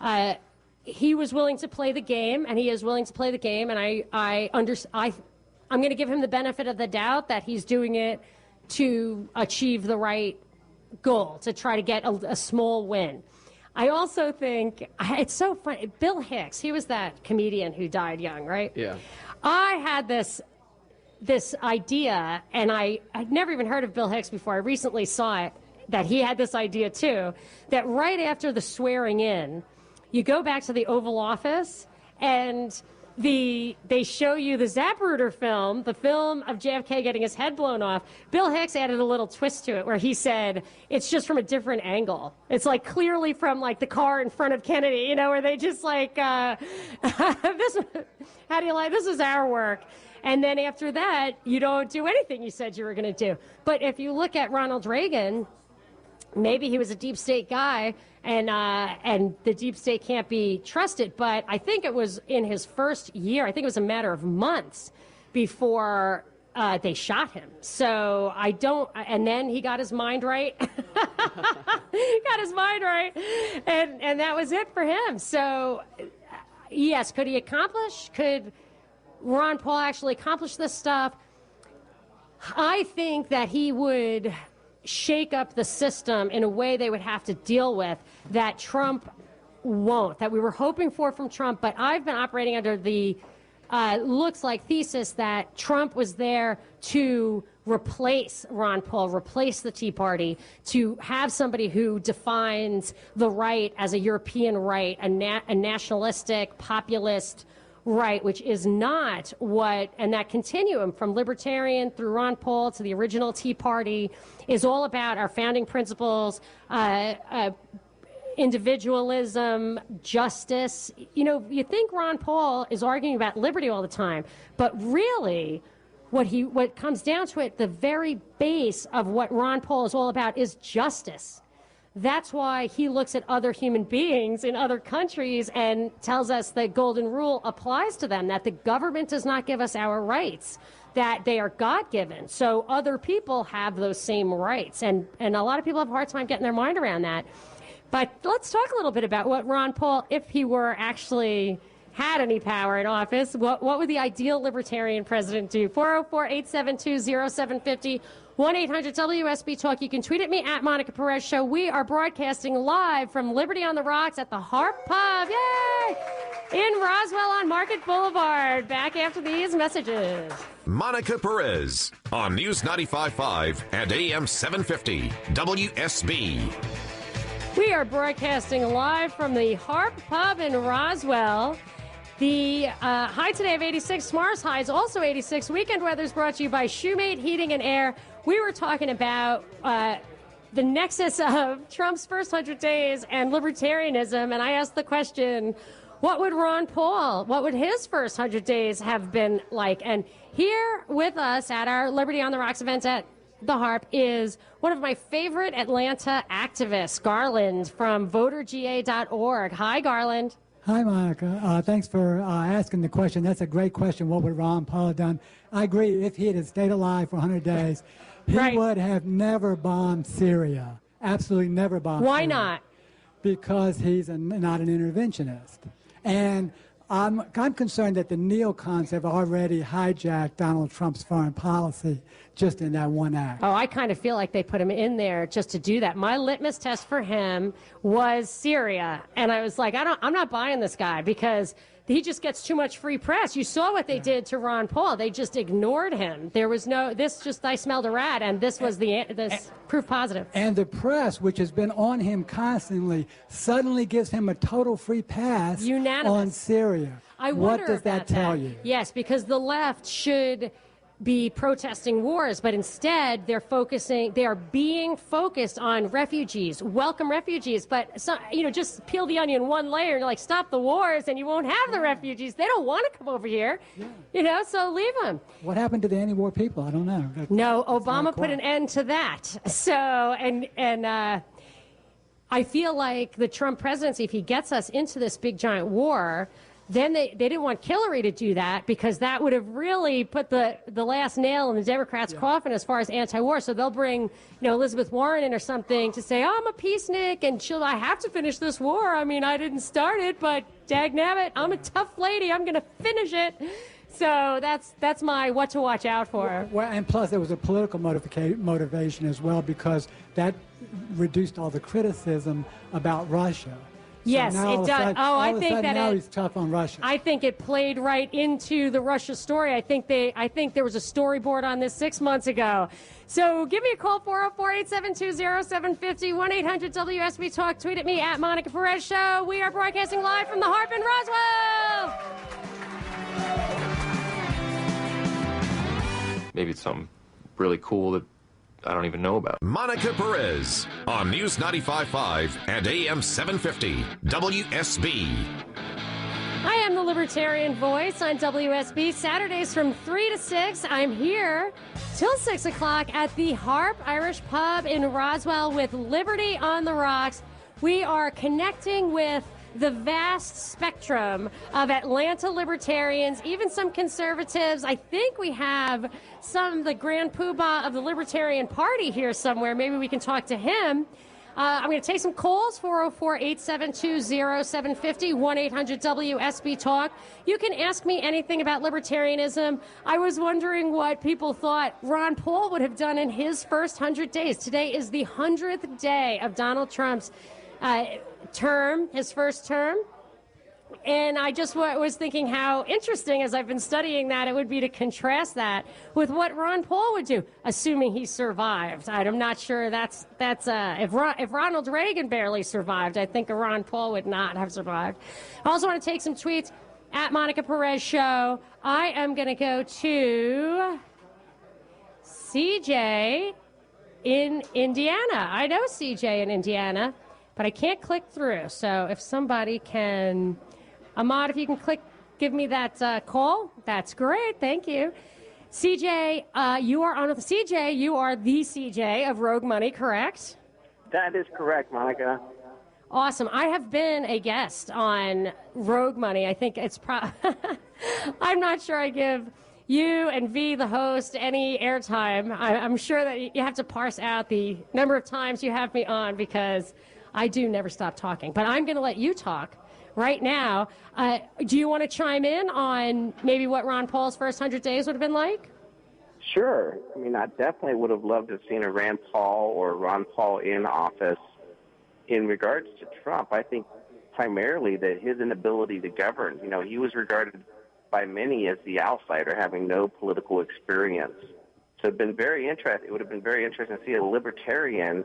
was willing to play the game, and he is willing to play the game, and I'm going to give him the benefit of the doubt that he's doing it to achieve the right goal, to try to get a small win. I also think it's so funny. Bill Hicks, he was that comedian who died young, right? Yeah. I had this idea, and I'd never even heard of Bill Hicks before. I recently saw it, that he had this idea too, that right after the swearing in, you go back to the Oval Office and they show you the Zapruder film, the film of JFK getting his head blown off. Bill Hicks added a little twist to it where he said it's just from a different angle. It's like clearly from like the car in front of Kennedy, where they just like, this, how do you like, this is our work. And then after that, you don't do anything you said you were going to do. But if you look at Ronald Reagan, maybe he was a deep state guy, and the deep state can't be trusted. But I think it was in his first year, I think it was a matter of months before they shot him. So I don't, and then he got his mind right. He got his mind right. And that was it for him. So, yes, could he accomplish? Could Ron Paul actually accomplish this stuff? I think that he would shake up the system in a way they would have to deal with that Trump won't, that we were hoping for from Trump. But I've been operating under the looks like thesis that Trump was there to replace Ron Paul, replace the Tea Party, to have somebody who defines the right as a European right, a nationalistic, populist right, which is not what, and that continuum from libertarian through Ron Paul to the original Tea Party is all about our founding principles, individualism, justice. You think Ron Paul is arguing about liberty all the time, but really what comes down to it, the very base of what Ron Paul is all about is justice. That's why he looks at other human beings in other countries and tells us the golden rule applies to them, that the government does not give us our rights, that they are God-given. So other people have those same rights. And a lot of people have a hard time getting their mind around that. But let's talk a little bit about what Ron Paul, if he were actually had any power in office, what would the ideal libertarian president do? 404-872-0750. 1-800-WSB-TALK. You can tweet at me at Monica Perez Show. We are broadcasting live from Liberty on the Rocks at the Harp Pub. Yay! In Roswell on Market Boulevard. Back after these messages. Monica Perez on News 95.5 and AM 750 WSB. We are broadcasting live from the Harp Pub in Roswell. The high today of 86, tomorrow's high is also 86. Weekend weather is brought to you by Shoemate Heating and Air. We were talking about the nexus of Trump's first 100 days and libertarianism, and I asked the question, what would Ron Paul, what would his first 100 days have been like? And here with us at our Liberty on the Rocks event at the Harp is one of my favorite Atlanta activists, Garland from voterga.org. Hi, Garland. Hi, Monica. Thanks for asking the question. That's a great question. What would Ron Paul have done? I agree. If he had stayed alive for 100 days, he would have never bombed Syria. Absolutely never bombed Syria. Why not? Because he's not an interventionist. And I'm concerned that the neocons have already hijacked Donald Trump's foreign policy just in that one act. Oh, I kind of feel like they put him in there just to do that. My litmus test for him was Syria. And I was like, I'm not buying this guy because he just gets too much free press. You saw what they did to Ron Paul. They just ignored him. There was I smelled a rat, and this was this proof positive. And the press, which has been on him constantly, suddenly gives him a total free pass on Syria. What does that tell you? Yes, because the left should be protesting wars, but instead they are being focused on refugees, welcome refugees. But just peel the onion one layer and like stop the wars and you won't have the refugees. They don't want to come over here, so leave them. What happened to the anti-war people? I don't know. No, Obama put an end to that. So, and I feel like the Trump presidency, if he gets us into this big giant war, Then they didn't want Hillary to do that because that would have really put the last nail in the Democrats' coffin as far as anti-war. So they'll bring, Elizabeth Warren in or something to say, I'm a peacenik and I have to finish this war. I mean, I didn't start it, but dagnabbit, I'm a tough lady. I'm going to finish it. So that's my what to watch out for. Well, and plus there was a political motivation as well because that reduced all the criticism about Russia. Yes, it does. I think that now he's tough on Russia. I think it played right into the Russia story. I think there was a storyboard on this 6 months ago. So give me a call, 404-872-0750, 1-800-WSB Talk. Tweet at me at Monica Perez Show. We are broadcasting live from the Harp in Roswell. Maybe it's something really cool that I don't even know about. Monica Perez on News 95.5 and AM 750 WSB. I am the Libertarian Voice on WSB. Saturdays from 3 to 6. I'm here till 6 o'clock at the Harp Irish Pub in Roswell with Liberty on the Rocks. We are connecting with the vast spectrum of Atlanta libertarians, even some conservatives. I think we have the Grand Poobah of the Libertarian Party here somewhere. Maybe we can talk to him. I'm going to take some calls, 404-872-0750, 1-800-WSB Talk. You can ask me anything about libertarianism. I was wondering what people thought Ron Paul would have done in his first 100 days. Today is the 100th day of Donald Trump's term, his first term. And I just was thinking how interesting, as I've been studying that, it would be to contrast that with what Ron Paul would do, assuming he survived. I'm not sure that's if Ronald Reagan barely survived, I think a Ron Paul would not have survived. I also want to take some tweets at Monica Perez Show. I am going to go to CJ in Indiana. I know CJ in Indiana, but I can't click through. So if somebody can, Ahmad, if you can give me that call, that's great. Thank you. CJ, you are on with CJ. You are the CJ of Rogue Money, correct? That is correct, Monica. Awesome. I have been a guest on Rogue Money. I think it's I'm not sure I give you and V, the host, any airtime. I'm sure that you have to parse out the number of times you have me on because I do never stop talking. But I'm going to let you talk right now. Do you want to chime in on maybe what Ron Paul's first 100 days would have been like? Sure. I mean, I definitely would have loved to have seen a Rand Paul or Ron Paul in office. In regards to Trump, I think primarily that his inability to govern, he was regarded by many as the outsider, having no political experience. So it would have been very interesting to see a libertarian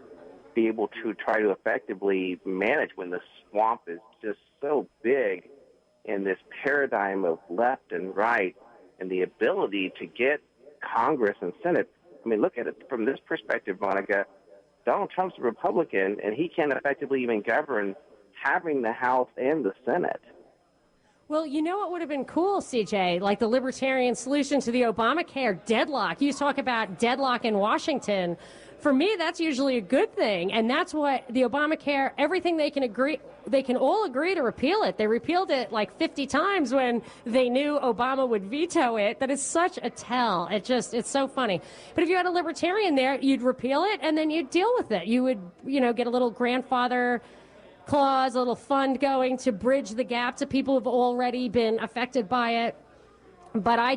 be able to try to effectively manage when the swamp is just so big in this paradigm of left and right and the ability to get Congress and Senate. I mean, look at it from this perspective, Monica. Donald Trump's a Republican, and he can't effectively even govern having the House and the Senate. Well, you know what would have been cool, CJ? Like the libertarian solution to the Obamacare deadlock. You talk about deadlock in Washington. For me, that's usually a good thing, and that's what the Obamacare, everything they can all agree to repeal it. They repealed it like 50 times when they knew Obama would veto it. That is such a tell. It's so funny. But if you had a libertarian there, you'd repeal it, and then you'd deal with it. You would, get a little grandfather clause, a little fund going to bridge the gap to people who've already been affected by it. But I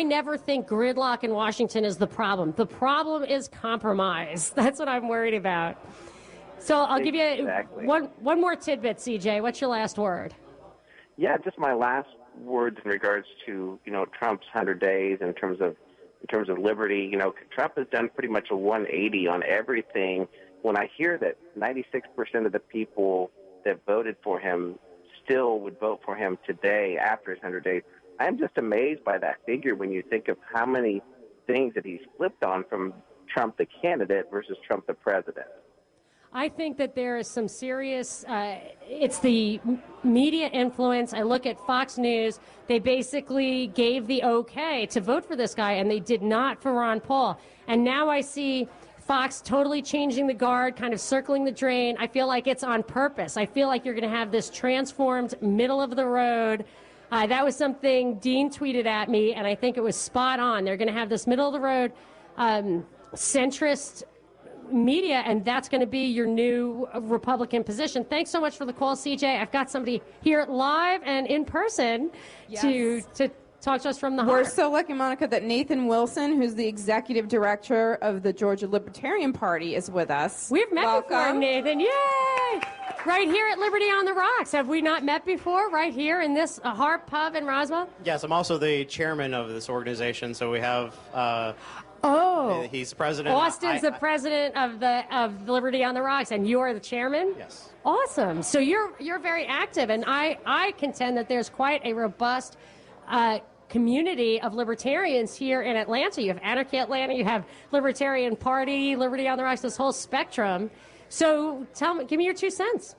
never think gridlock in Washington is the problem. The problem is compromise. That's what I'm worried about. So I'll give you one more tidbit, CJ. What's your last word? Yeah, just my last words in regards to, Trump's 100 days in terms of liberty. Trump has done pretty much a 180 on everything. When I hear that 96% of the people that voted for him still would vote for him today after his 100 days, I'm just amazed by that figure when you think of how many things that he's flipped on from Trump the candidate versus Trump the president. I think that there is some serious, it's the media influence. I look at Fox News. They basically gave the okay to vote for this guy, and they did not for Ron Paul. And now I see Fox totally changing the guard, kind of circling the drain. I feel like it's on purpose. I feel like you're going to have this transformed middle of the road. That was something Dean tweeted at me, and I think it was spot on. They're going to have this middle of the road centrist media, and that's going to be your new Republican position. Thanks so much for the call, CJ. I've got somebody here live and in person to talk to us from the We're heart. so lucky, Monica, that Nathan Wilson, who's the executive director of the Georgia Libertarian Party, is with us. We've met Welcome. before, Nathan. Yay! Right here at Liberty on the Rocks. Have we not met before? Right here in this Harp Pub in Roswell? Yes, I'm also the chairman of this organization, so we have... he's president. Austin's the president of Liberty on the Rocks, and you're the chairman? Yes. Awesome. So you're very active, and I contend that there's quite a robust community of libertarians here in Atlanta. You have Anarchy Atlanta, you have Libertarian Party, Liberty on the Rocks, this whole spectrum. So give me your 2 cents.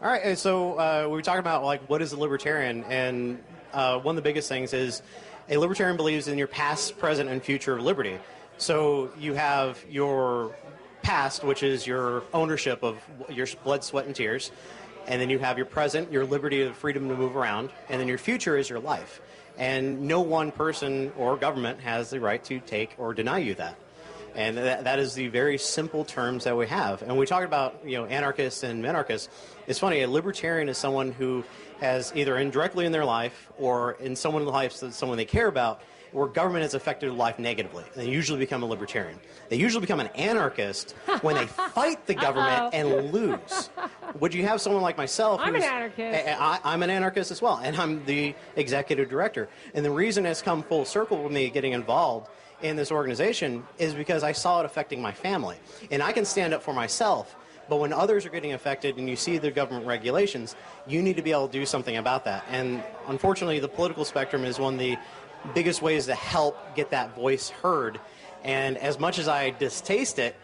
All right, so we were talking about, like, what is a libertarian, and one of the biggest things is a libertarian believes in your past, present, and future of liberty. So you have your past, which is your ownership of your blood, sweat, and tears, and then you have your present, your liberty, the freedom to move around, and then your future is your life. And no one person or government has the right to take or deny you that. And that is the very simple terms that we have. And we talk about, anarchists and minarchists. It's funny, a libertarian is someone who has either indirectly in their life or in someone's life, someone they care about, where government has affected their life negatively. And they usually become a libertarian. They usually become an anarchist when they fight the government and lose. Would you have someone like myself? I'm an anarchist. I'm an anarchist as well, and I'm the executive director. And the reason it's come full circle with me getting involved in this organization is because I saw it affecting my family. And I can stand up for myself, but when others are getting affected and you see the government regulations, you need to be able to do something about that. And unfortunately, the political spectrum is one of the biggest ways to help get that voice heard. And as much as I distaste it,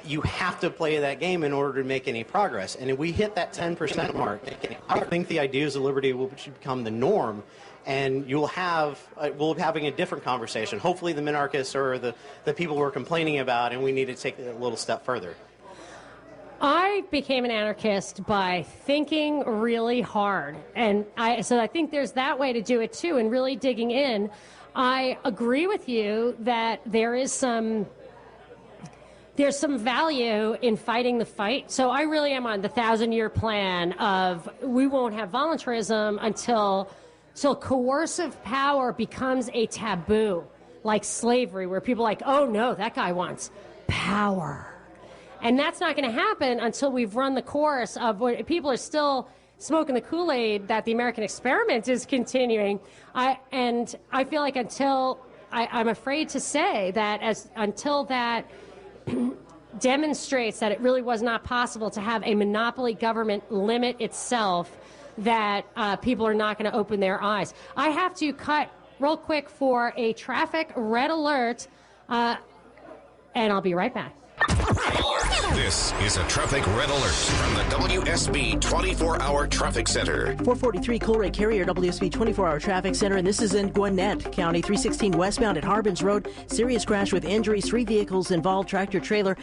you have to play that game in order to make any progress. And if we hit that 10% mark, I think the ideas of liberty will become the norm. And we'll be having a different conversation. Hopefully the minarchists are the people we're complaining about, and we need to take it a little step further. I became an anarchist by thinking really hard. And so I think there's that way to do it, too, and really digging in. I agree with you that there's some value in fighting the fight. So I really am on the 1,000-year plan of we won't have voluntarism until coercive power becomes a taboo, like slavery, where people are like, oh, no, that guy wants power. And that's not going to happen until we've run the course of what people are still smoking the Kool-Aid that the American experiment is continuing. And I feel like I'm afraid to say that until that demonstrates that it really was not possible to have a monopoly government limit itself, that people are not going to open their eyes. I have to cut real quick for a traffic red alert, and I'll be right back. This is a traffic red alert from the WSB 24-hour traffic center. 443 Colray Carrier WSB 24-hour traffic center, and this is in Gwinnett County, 316 westbound at Harbins Road. Serious crash with injuries. 3 vehicles involved, tractor trailer,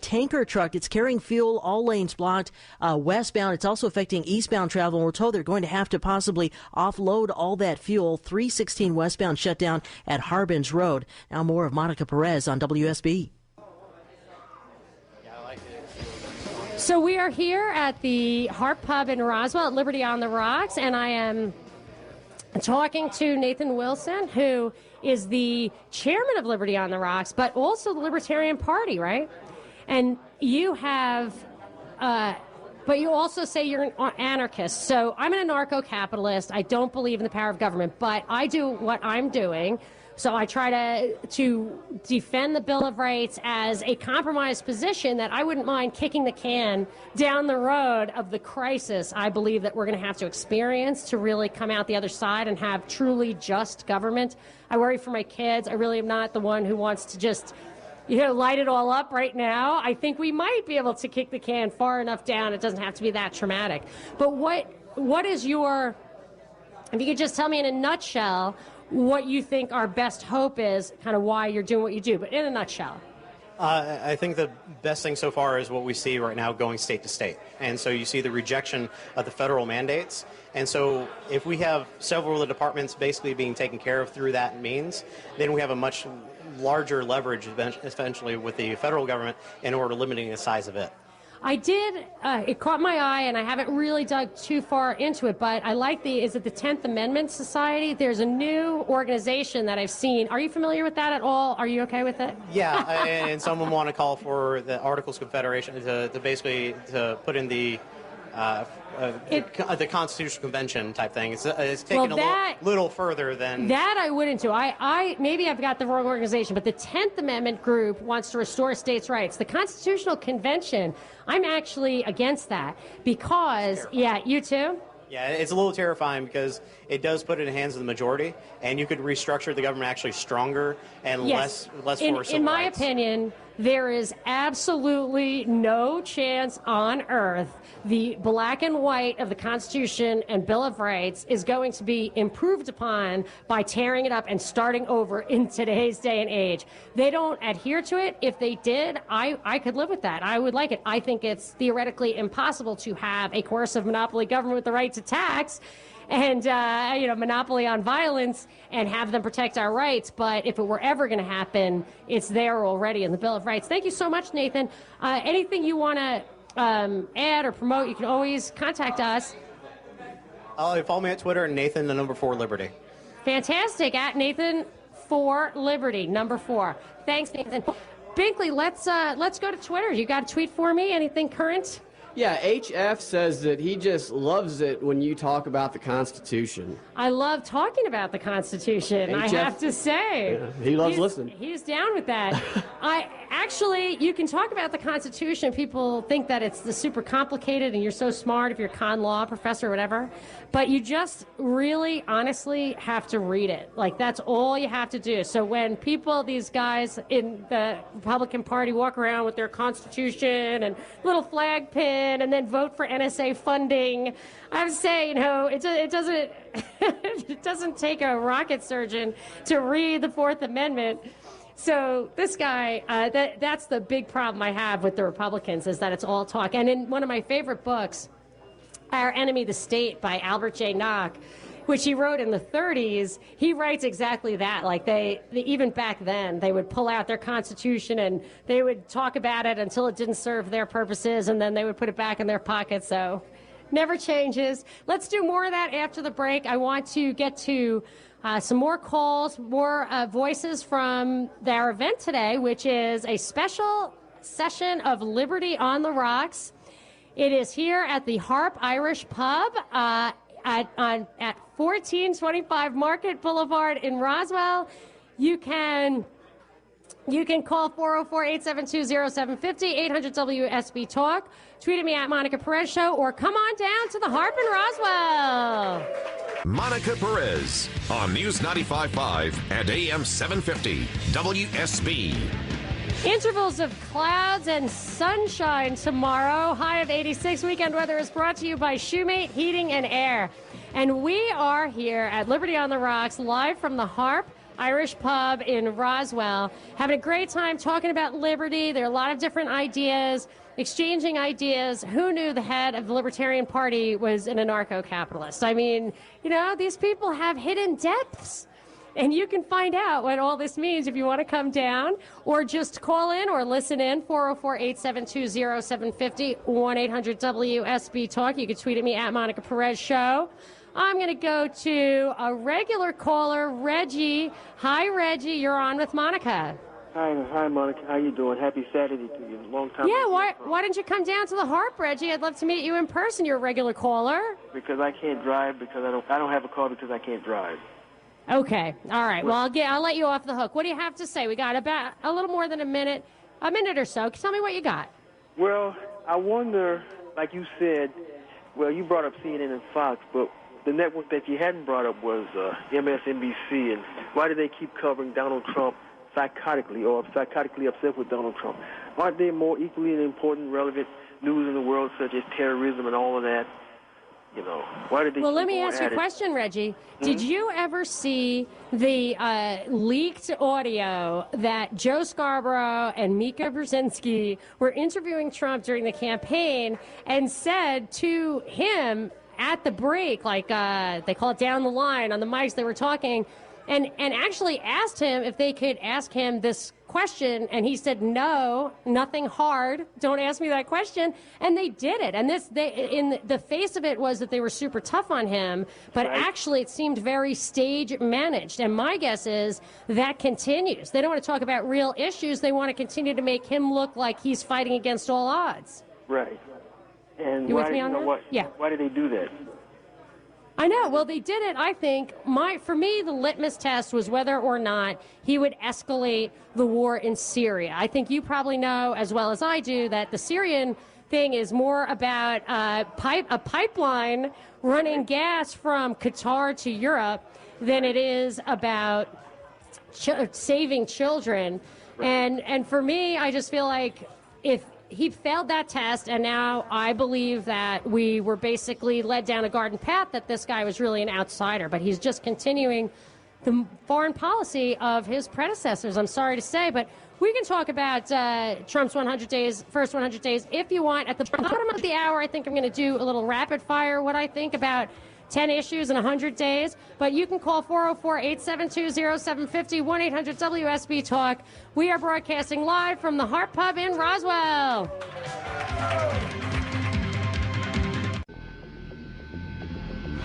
tanker truck. It's carrying fuel, all lanes blocked. Westbound, it's also affecting eastbound travel, and we're told they're going to have to possibly offload all that fuel. 316 westbound shut down at Harbins Road. Now more of Monica Perez on WSB. So we are here at the Harp Pub in Roswell at Liberty on the Rocks, and I am talking to Nathan Wilson, who is the chairman of Liberty on the Rocks, but also the Libertarian Party, right? And you have, but you also say you're an anarchist. So I'm an anarcho-capitalist. I don't believe in the power of government, but I do what I'm doing. So I try to defend the Bill of Rights as a compromised position that I wouldn't mind kicking the can down the road of the crisis I believe that we're going to have to experience to really come out the other side and have truly just government. I worry for my kids. I really am not the one who wants to just, light it all up right now. I think we might be able to kick the can far enough down. It doesn't have to be that traumatic. But what is your, if you could just tell me in a nutshell, what you think our best hope is, kind of why you're doing what you do, but in a nutshell. I think the best thing so far is what we see right now going state to state. And so you see the rejection of the federal mandates. And so if we have several of the departments basically being taken care of through that means, then we have a much larger leverage eventually with the federal government in order limiting the size of it. I did, it caught my eye, and I haven't really dug too far into it, but I like is it the 10th Amendment Society? There's a new organization that I've seen. Are you familiar with that at all? Are you okay with it? Yeah, and someone want to call for the Articles of Confederation to basically to put in the Constitutional Convention type thing. It's taken a little further than that. I wouldn't do. I maybe I've got the wrong organization, but the 10th Amendment group wants to restore states' rights. The Constitutional Convention, I'm actually against that because you too. Yeah, it's a little terrifying because it does put it in the hands of the majority, and you could restructure the government actually stronger and less for civil rights. In my opinion, there is absolutely no chance on earth the black and white of the Constitution and Bill of Rights is going to be improved upon by tearing it up and starting over in today's day and age. They don't adhere to it. If they did, I could live with that. I would like it. I think it's theoretically impossible to have a coercive monopoly government with the right to tax and monopoly on violence and have them protect our rights. But if it were ever going to happen, it's there already in the Bill of Rights. Thank you so much, Nathan. Anything you want to add or promote, you can always contact us. Follow me at Twitter, Nathan, the number 4 Liberty. Fantastic. At Nathan 4 Liberty, number 4. Thanks, Nathan. Binkley, let's go to Twitter. You got a tweet for me? Anything current? Yeah, HF says that he just loves it when you talk about the Constitution. I love talking about the Constitution, I have to say. Yeah, he loves listening. He's down with that. You can talk about the Constitution. People think that it's super complicated and you're so smart if you're a con law professor or whatever. But you just really, honestly, have to read it. Like, that's all you have to do. So when these guys in the Republican Party walk around with their Constitution and little flag pin and then vote for NSA funding, I would say, it doesn't take a rocket surgeon to read the Fourth Amendment. So this guy, that's the big problem I have with the Republicans, is that it's all talk. And in one of my favorite books, Our Enemy, the State, by Albert J. Nock, which he wrote in the 30s, he writes exactly that. Like, they even back then, they would pull out their Constitution and they would talk about it until it didn't serve their purposes, and then they would put it back in their pocket. So never changes. Let's do more of that after the break. I want to get to some more calls, more voices from our event today, which is a special session of Liberty on the Rocks. It is here at the Harp Irish Pub at 1425 Market Boulevard in Roswell. You can call 404-872-0750, 800-WSB Talk. Tweet at me at Monica Perez Show, or come on down to the Harp in Roswell. Monica Perez on News 95.5 and AM 750 WSB. Intervals of clouds and sunshine tomorrow. High of 86. Weekend weather is brought to you by Shoemate Heating and Air. And we are here at Liberty on the Rocks, live from the Harp Irish Pub in Roswell, having a great time talking about liberty. There are a lot of different ideas, exchanging ideas. Who knew the head of the Libertarian Party was an anarcho-capitalist? I mean, these people have hidden depths. And you can find out what all this means if you want to come down or just call in or listen in, 404-872-0750, 1-800-WSB Talk. You can tweet at me at Monica Perez Show. I'm going to go to a regular caller, Reggie. Hi, Reggie. You're on with Monica. Hi, Monica. How you doing? Happy Saturday to you. Long time. Yeah, why didn't you come down to the Harp, Reggie? I'd love to meet you in person. You're a regular caller. Because I can't drive, because I don't have a car because I can't drive. Okay. All right. Well, I'll let you off the hook. What do you have to say? We got about a little more than a minute or so. Tell me what you got. Well, I wonder, like you said, you brought up CNN and Fox, but the network that you hadn't brought up was MSNBC. And why do they keep covering Donald Trump psychotically upset with Donald Trump? Aren't there more equally important, relevant news in the world, such as terrorism and all of that? You know, why did they? Well, keep let me on ask you a at it? question, Reggie. Did you ever see the leaked audio that Joe Scarborough and Mika Brzezinski were interviewing Trump during the campaign and said to him at the break, like they call it down the line on the mics, they were talking, and actually asked him if they could ask him this question, and he said, no, nothing hard, don't ask me that question, and they did it. And in the face of it was that they were super tough on him, but actually it seemed very stage managed, and my guess is that continues. They don't want to talk about real issues, they want to continue to make him look like he's fighting against all odds. Right. And You why, with me on that? Yeah. Why did they do that? I know. Well, they did it, I think. For me, the litmus test was whether or not he would escalate the war in Syria. I think you probably know as well as I do that the Syrian thing is more about a pipeline running gas from Qatar to Europe than it is about saving children. And for me, I just feel like if he failed that test, and now I believe that we were basically led down a garden path, that this guy was really an outsider, but he's just continuing the foreign policy of his predecessors, I'm sorry to say. But we can talk about Trump's 100 days, first 100 days, if you want. At the bottom of the hour, I think I'm going to do a little rapid fire, what I think about 10 issues in 100 days. But you can call 404-872-0750, 1-800-WSB-TALK. We are broadcasting live from the Harp Pub in Roswell.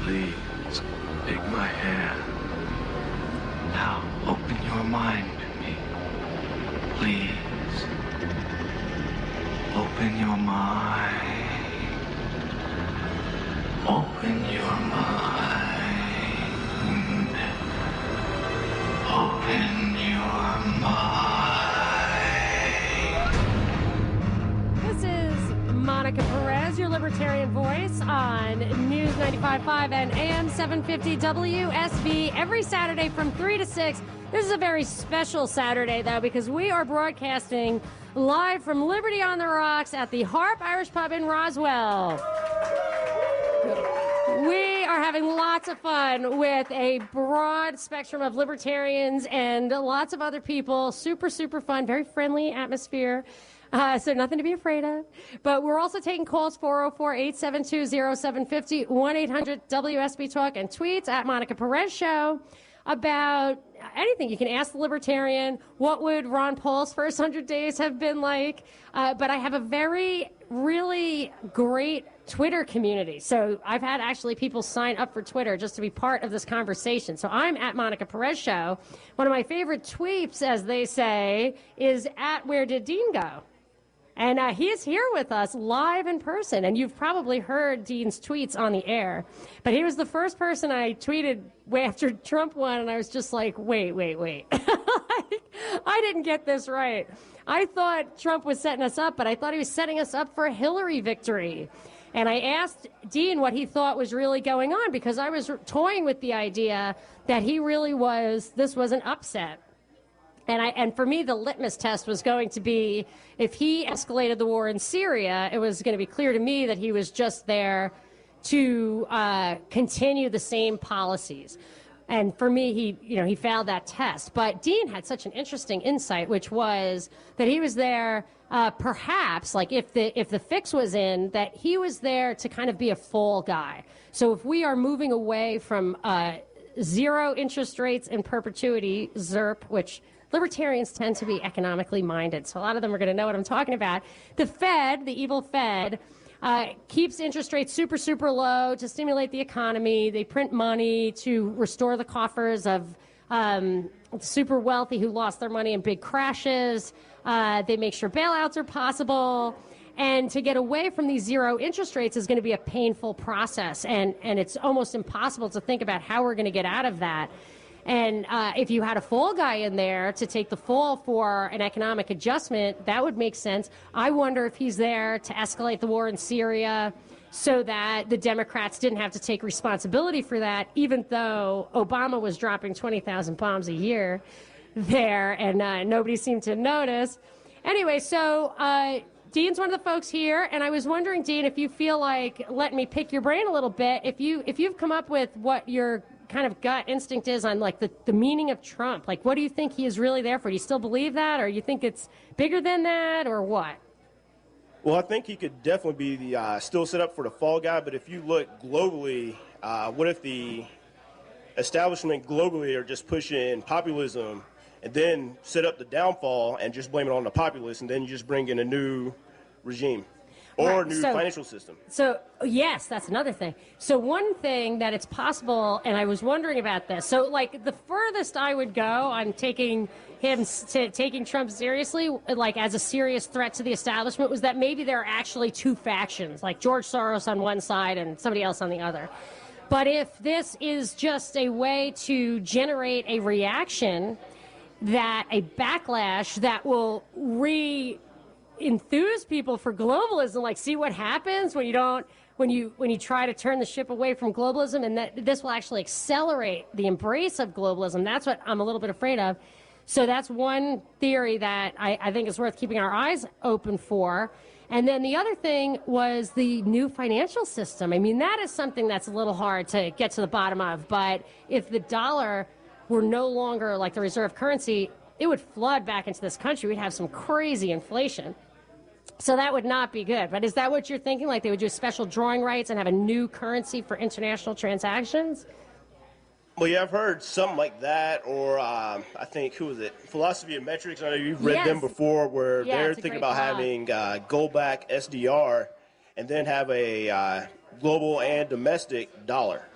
Please take my hand. Now open your mind to me. Please. Open your mind. Open your mind. Open your mind. This is Monica Perez, your libertarian voice on News 95.5 and AM 750 WSB every Saturday from 3 to 6. This is a very special Saturday, though, because we are broadcasting live from Liberty on the Rocks at the Harp Irish Pub in Roswell. We are having lots of fun with a broad spectrum of libertarians and lots of other people. Super, super fun, very friendly atmosphere. So nothing to be afraid of. But we're also taking calls, 404-872-0750, 1-800-WSB-TALK, and tweets at Monica Perez Show about anything. You can ask the libertarian, what would Ron Paul's first 100 days have been like? But I have a really great Twitter community. So I've had actually people sign up for Twitter just to be part of this conversation. So I'm at Monica Perez Show. One of my favorite tweets, as they say, is at Where Did Dean Go? And he is here with us live in person. And you've probably heard Dean's tweets on the air. But he was the first person I tweeted after Trump won, and I was just like, wait. I didn't get this right. I thought Trump was setting us up, but I thought he was setting us up for a Hillary victory. And I asked Dean what he thought was really going on, because I was toying with the idea that this was an upset. And for me, the litmus test was going to be, if he escalated the war in Syria, it was going to be clear to me that he was just there to continue the same policies. And for me, he failed that test. But Dean had such an interesting insight, which was that he was there, perhaps, like if the fix was in, that he was there to kind of be a fall guy. So if we are moving away from zero interest rates in perpetuity, ZIRP, which libertarians tend to be economically minded, so a lot of them are going to know what I'm talking about. The Fed, the evil Fed, keeps interest rates super, super low to stimulate the economy. They print money to restore the coffers of super wealthy who lost their money in big crashes. They make sure bailouts are possible. And to get away from these zero interest rates is going to be a painful process. And it's almost impossible to think about how we're going to get out of that. And if you had a fall guy in there to take the fall for an economic adjustment, that would make sense. I wonder if he's there to escalate the war in Syria so that the Democrats didn't have to take responsibility for that, even though Obama was dropping 20,000 bombs a year there, and nobody seemed to notice. Anyway, so Dean's one of the folks here, and I was wondering, Dean, if you feel like letting me pick your brain a little bit, if you've come up with what your kind of gut instinct is on like the meaning of Trump. Like, what do you think he is really there for? Do you still believe that, or you think it's bigger than that, or what? Well, I think he could definitely be the still set up for the fall guy, but if you look globally, what if the establishment globally are just pushing populism and then set up the downfall and just blame it on the populace, and then you just bring in a new regime or a new financial system? So, yes, that's another thing. So one thing that it's possible, and I was wondering about this, so like the furthest I would go on taking Trump seriously, like as a serious threat to the establishment, was that maybe there are actually two factions, like George Soros on one side and somebody else on the other. But if this is just a way to generate a reaction, a backlash that will enthuse people for globalism, like see what happens when you try to turn the ship away from globalism, and that this will actually accelerate the embrace of globalism. That's what I'm a little bit afraid of. So that's one theory that I think is worth keeping our eyes open for. And then the other thing was the new financial system. I mean, that is something that's a little hard to get to the bottom of. But if the dollar were no longer like the reserve currency, it would flood back into this country. We'd have some crazy inflation. So that would not be good. But is that what you're thinking? Like they would do special drawing rights and have a new currency for international transactions? Well, yeah, I've heard something like that, or I think, who was it? Philosophy of Metrics. I know you've read them before, where they're thinking about having gold-backed SDR and then have a global and domestic dollar,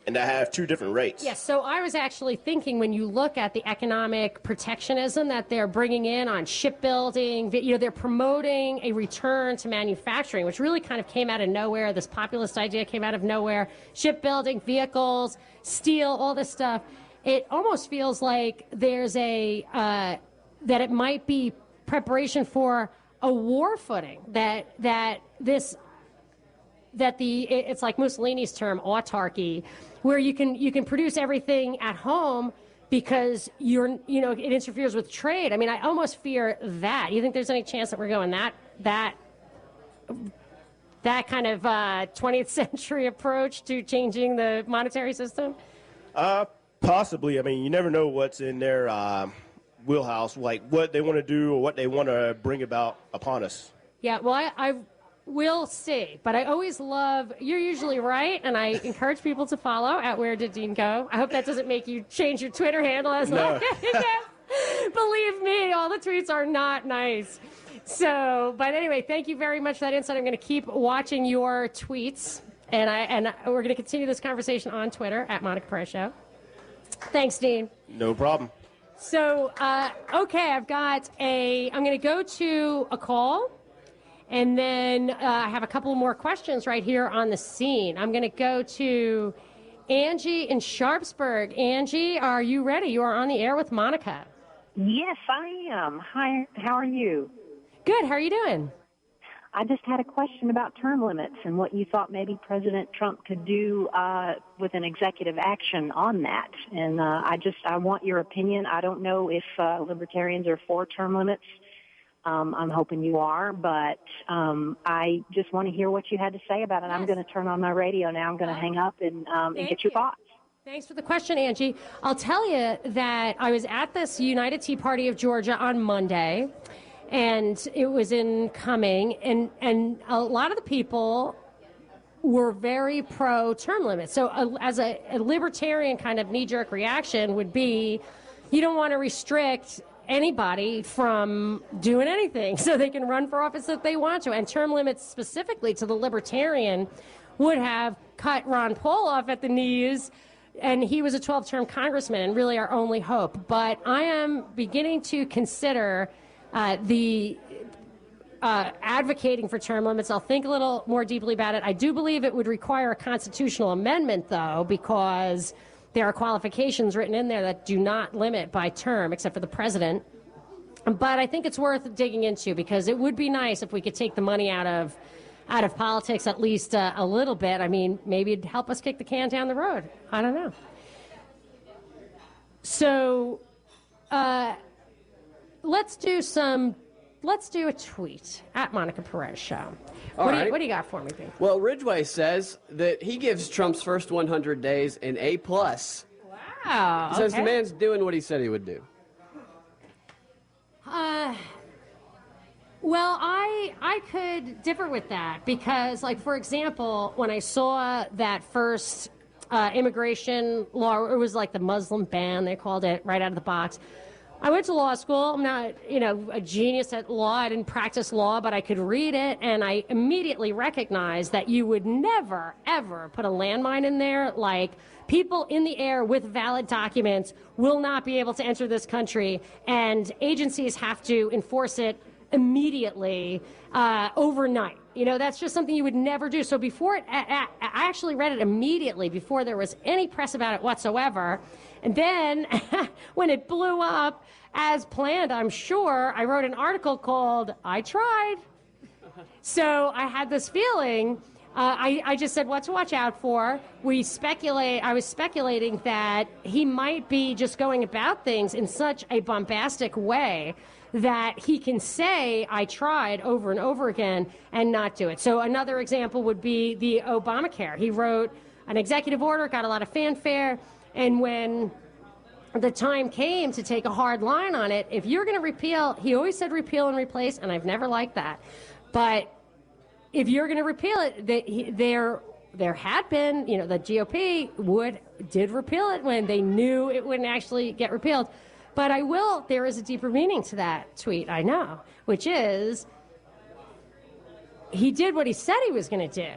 and that have two different rates. Yes, so I was actually thinking when you look at the economic protectionism that they're bringing in on shipbuilding, they're promoting a return to manufacturing, which really kind of came out of nowhere. This populist idea came out of nowhere. Shipbuilding, vehicles, steel, all this stuff. It almost feels like there's that it might be preparation for a war footing, it's like Mussolini's term, autarky, where you can produce everything at home because it interferes with trade. I mean, I almost fear that. You think there's any chance that we're going that kind of 20th century approach to changing the monetary system? Possibly. I mean, you never know what's in their wheelhouse, like what they want to do or what they want to bring about upon us. Yeah, well, I we'll see. But I always you're usually right, and I encourage people to follow at Where Did Dean Go? I hope that doesn't make you change your Twitter handle as well. Believe me, all the tweets are not nice. So, but anyway, thank you very much for that insight. I'm going to keep watching your tweets, and we're going to continue this conversation on Twitter at Monica Perez Show. Thanks, Dean. No problem. So, okay, I'm going to go to a call. And then I have a couple more questions right here on the scene. I'm going to go to Angie in Sharpsburg. Angie, are you ready? You are on the air with Monica. Yes, I am. Hi, how are you? Good. How are you doing? I just had a question about term limits and what you thought maybe President Trump could do with an executive action on that. And I want your opinion. I don't know if libertarians are for term limits. I'm hoping you are, but I just want to hear what you had to say about it. Yes. I'm going to turn on my radio now. I'm going to hang up and get your thoughts. Thanks for the question, Angie. I'll tell you that I was at this United Tea Party of Georgia on Monday, and it was in Cumming, and a lot of the people were very pro-term limits. So as a libertarian kind of knee-jerk reaction would be, you don't want to restrict anybody from doing anything so they can run for office if they want to. And term limits specifically to the libertarian would have cut Ron Paul off at the knees, and he was a 12-term congressman and really our only hope. But I am beginning to consider advocating for term limits. I'll think a little more deeply about it. I do believe it would require a constitutional amendment, though, because there are qualifications written in there that do not limit by term, except for the president. But I think it's worth digging into because it would be nice if we could take the money out of politics at least a little bit. I mean, maybe it'd help us kick the can down the road. I don't know. So let's do some let's do a tweet at Monica Perez Show. All right. What do you got for me, Pete? Well, Ridgway says that he gives Trump's first 100 days an A+. Wow. He says the man's doing what he said he would do. Well, I could differ with that because, like, for example, when I saw that first immigration law, it was like the Muslim ban, they called it, right out of the box. I went to law school. I'm not, a genius at law. I didn't practice law, but I could read it, and I immediately recognized that you would never, ever put a landmine in there. Like, people in the air with valid documents will not be able to enter this country, and agencies have to enforce it immediately, overnight. That's just something you would never do. So before I actually read it immediately before there was any press about it whatsoever. And then when it blew up as planned, I'm sure, I wrote an article called I Tried. So I had this feeling. I just said what to watch out for. I was speculating that he might be just going about things in such a bombastic way that he can say, I tried, over and over again and not do it. So another example would be the Obamacare. He wrote an executive order, got a lot of fanfare, and when the time came to take a hard line on it, if you're going to repeal, he always said repeal and replace, and I've never liked that. But if you're going to repeal it, there had been, the GOP did repeal it when they knew it wouldn't actually get repealed. But there is a deeper meaning to that tweet, I know, which is he did what he said he was going to do.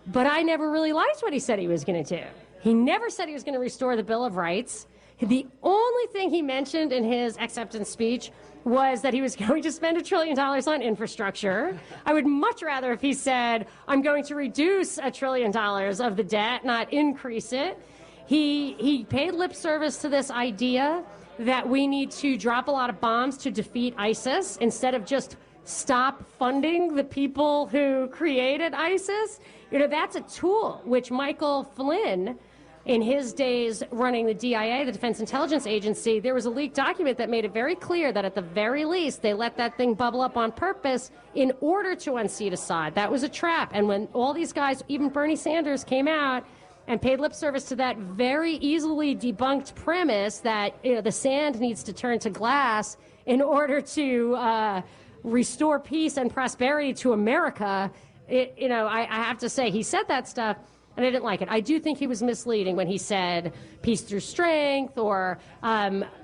But I never really liked what he said he was going to do. He never said he was going to restore the Bill of Rights. The only thing he mentioned in his acceptance speech was that he was going to spend $1 trillion on infrastructure. I would much rather if he said, I'm going to reduce $1 trillion of the debt, not increase it. He paid lip service to this idea that we need to drop a lot of bombs to defeat ISIS instead of just stop funding the people who created ISIS. That's a tool which Michael Flynn, in his days running the DIA, the Defense Intelligence Agency, there was a leaked document that made it very clear that at the very least they let that thing bubble up on purpose in order to unseat Assad. That was a trap. And when all these guys, even Bernie Sanders, came out and paid lip service to that very easily debunked premise that the sand needs to turn to glass in order to restore peace and prosperity to America, I have to say he said that stuff, and I didn't like it. I do think he was misleading when he said peace through strength or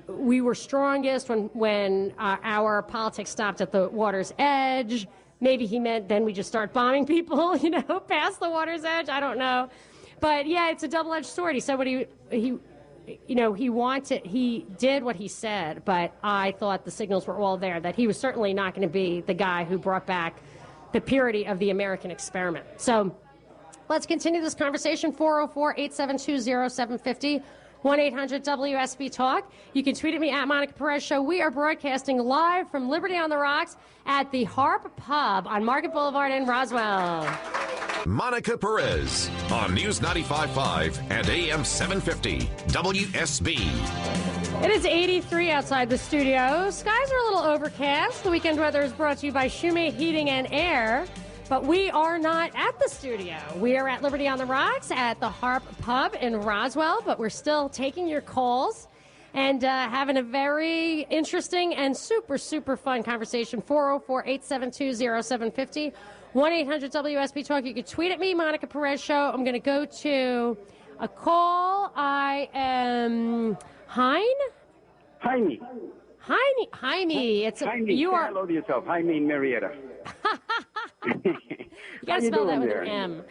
we were strongest when our politics stopped at the water's edge. Maybe he meant then we just start bombing people, past the water's edge. I don't know. But yeah, it's a double-edged sword. He said what he did what he said, but I thought the signals were all there that he was certainly not going to be the guy who brought back the purity of the American experiment. So let's continue this conversation. 404-872-0750. 1-800-WSB-TALK. You can tweet at me at Monica Perez Show. We are broadcasting live from Liberty on the Rocks at the Harp Pub on Market Boulevard in Roswell. Monica Perez on News 95.5 and AM 750 WSB. It is 83 outside the studio. Skies are a little overcast. The weekend weather is brought to you by Shoemate Heating and Air. But we are not at the studio. We are at Liberty on the Rocks at the Harp Pub in Roswell, but we're still taking your calls and having a very interesting and super, super fun conversation. 404-872-0750. 1-800-WSB-TALK. You can tweet at me, Monica Perez Show. I'm going to go to a call. I am Jaime. It's Jaime. You are. Hello to yourself. Jaime Marietta. You got to spell that with an M.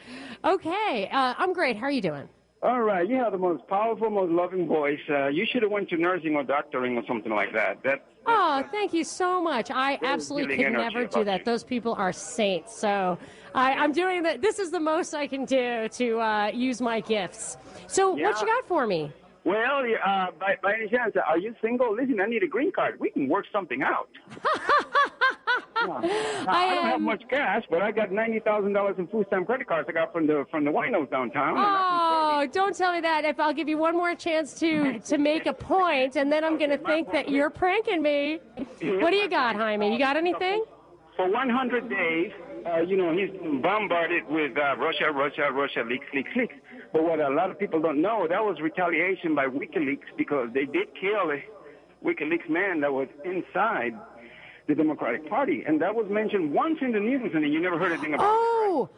Okay. I'm great. How are you doing? All right. You have the most powerful, most loving voice. You should have went to nursing or doctoring or something like that. Thank you so much. I absolutely could never do that. Those people are saints. So I'm doing that. This is the most I can do to use my gifts. So what you got for me? Well, by any chance, are you single? Listen, I need a green card. We can work something out. I don't have much cash, but I got $90,000 in food stamp credit cards I got from the winos downtown. Oh, don't tell me that. If I'll give you one more chance to make a point, and then I'm going to think that you're pranking me. What do you got, Jaime? You got anything? For 100 days, he's bombarded with Russia, leaks. But what a lot of people don't know, that was retaliation by WikiLeaks, because they did kill a WikiLeaks man that was inside the Democratic Party, and that was mentioned once in the news, and you never heard anything about it. Oh,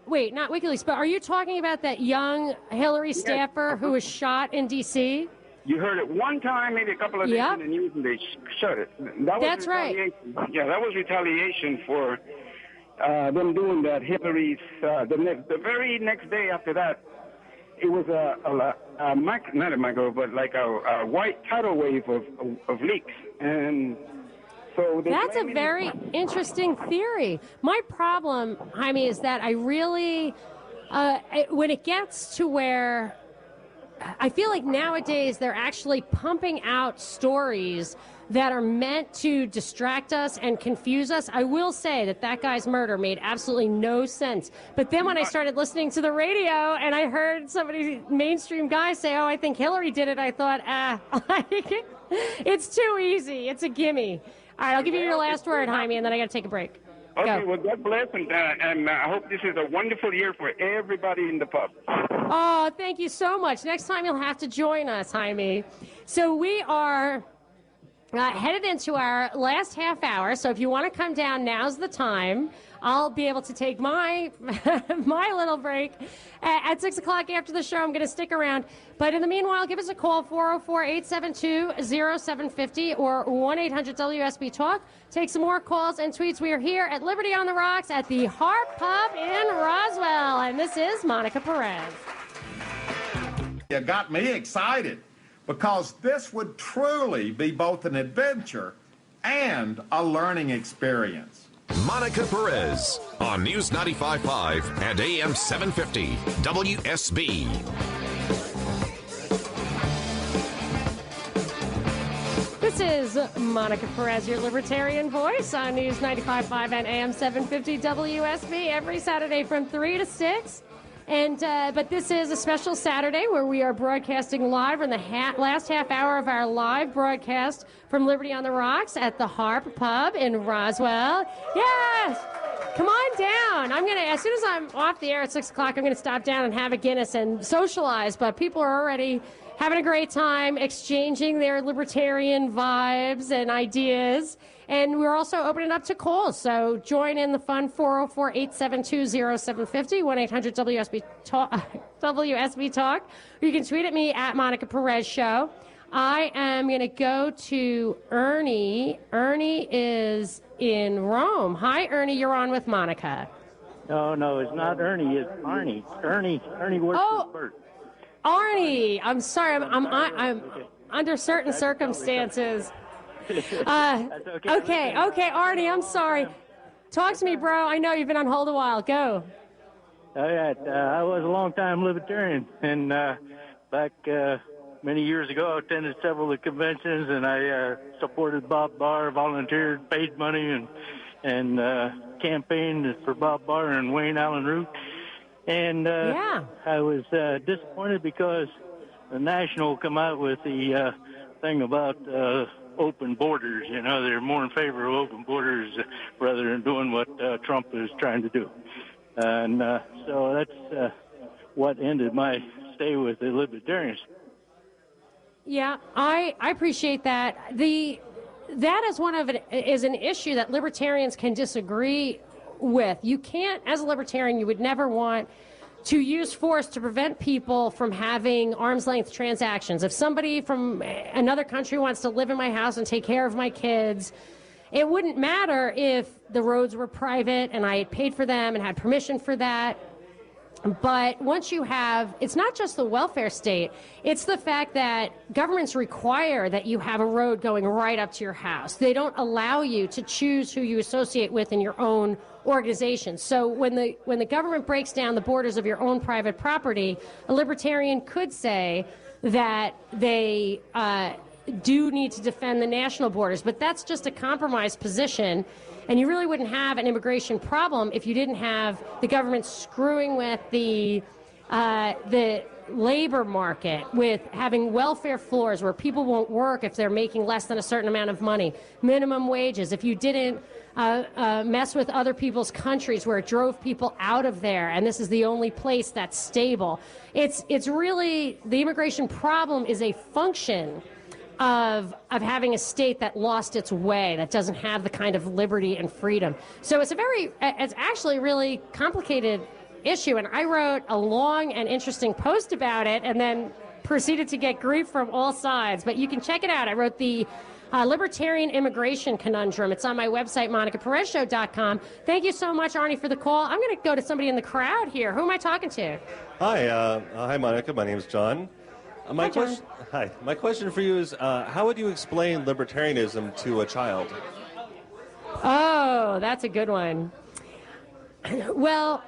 wait, not WikiLeaks, but are you talking about that young Hillary staffer who was shot in D.C.? You heard it one time, maybe a couple of days in the news, and they shut it. That's right. Yeah, that was retaliation for them doing that. Hillary's, the very next day after that, it was not a micro, but like a white tidal wave of leaks. And so that's a very interesting theory. My problem, Jaime, is that I really, when it gets to where I feel like nowadays they're actually pumping out stories that are meant to distract us and confuse us. I will say that guy's murder made absolutely no sense. But then when I started listening to the radio and I heard somebody, mainstream guy, say, oh, I think Hillary did it, I thought, it's too easy. It's a gimme. All right, I'll give you your last word, Jaime, and then I got to take a break. Okay, well, God bless, and I hope this is a wonderful year for everybody in the pub. Oh, thank you so much. Next time you'll have to join us, Jaime. So we are headed into our last half hour, so if you want to come down, now's the time. I'll be able to take my my little break at 6 o'clock after the show. I'm going to stick around. But in the meanwhile, give us a call, 404-872-0750 or 1-800-WSB-TALK. Take some more calls and tweets. We are here at Liberty on the Rocks at the Harp Pub in Roswell. And this is Monica Perez. You got me excited because this would truly be both an adventure and a learning experience. Monica Perez on News 95.5 and AM 750 WSB. This is Monica Perez, your libertarian voice on News 95.5 and AM 750 WSB every Saturday from 3 to 6. And but this is a special Saturday where we are broadcasting live in the last half hour of our live broadcast from Liberty on the Rocks at the Harp Pub in Roswell. Yes! Come on down. I'm going to, as soon as I'm off the air at 6 o'clock, I'm going to stop down and have a Guinness and socialize. But people are already having a great time exchanging their libertarian vibes and ideas. And we're also opening up to calls, so join in the fun, 404-872-0750, 1-800-WSB-TALK. Or you can tweet at me at Monica Perez Show. I am going to go to Ernie. Ernie is in Rome. Hi, Ernie, you're on with Monica. No, it's not Ernie, it's Arnie. Ernie works with Bert. Arnie, I'm sorry, I'm under certain circumstances. Okay, Arnie, I'm sorry. Talk to me, bro. I know you've been on hold a while. Go. All right. I was a long-time libertarian, and back many years ago, I attended several of the conventions, and I supported Bob Barr, volunteered, paid money, and campaigned for Bob Barr and Wayne Allen Root. And I was disappointed because the National come out with the thing about open borders. You know, they're more in favor of open borders rather than doing what Trump is trying to do. And so that's what ended my stay with the Libertarians. Yeah, I appreciate that. That is an issue that Libertarians can disagree with. You can't, as a Libertarian, you would never want to use force to prevent people from having arm's length transactions. If somebody from another country wants to live in my house and take care of my kids, it wouldn't matter if the roads were private and I had paid for them and had permission for that. But once you have, it's not just the welfare state, it's the fact that governments require that you have a road going right up to your house. They don't allow you to choose who you associate with in your own organization. So when the government breaks down the borders of your own private property, a libertarian could say that they do need to defend the national borders, but that's just a compromised position. And you really wouldn't have an immigration problem if you didn't have the government screwing with the labor market, with having welfare floors where people won't work if they're making less than a certain amount of money, minimum wages, if you didn't mess with other people's countries where it drove people out of there, and this is the only place that's stable. It's really, the immigration problem is a function of having a state that lost its way, that doesn't have the kind of liberty and freedom. So it's actually a really complicated issue, and I wrote a long and interesting post about it and then proceeded to get grief from all sides. But you can check it out. I wrote the Libertarian Immigration Conundrum. It's on my website, MonicaPerezShow.com. Thank you so much, Arnie, for the call. I'm going to go to somebody in the crowd here. Who am I talking to? Hi, Monica. My name is John. My question for you is, how would you explain libertarianism to a child? Oh, that's a good one. Well,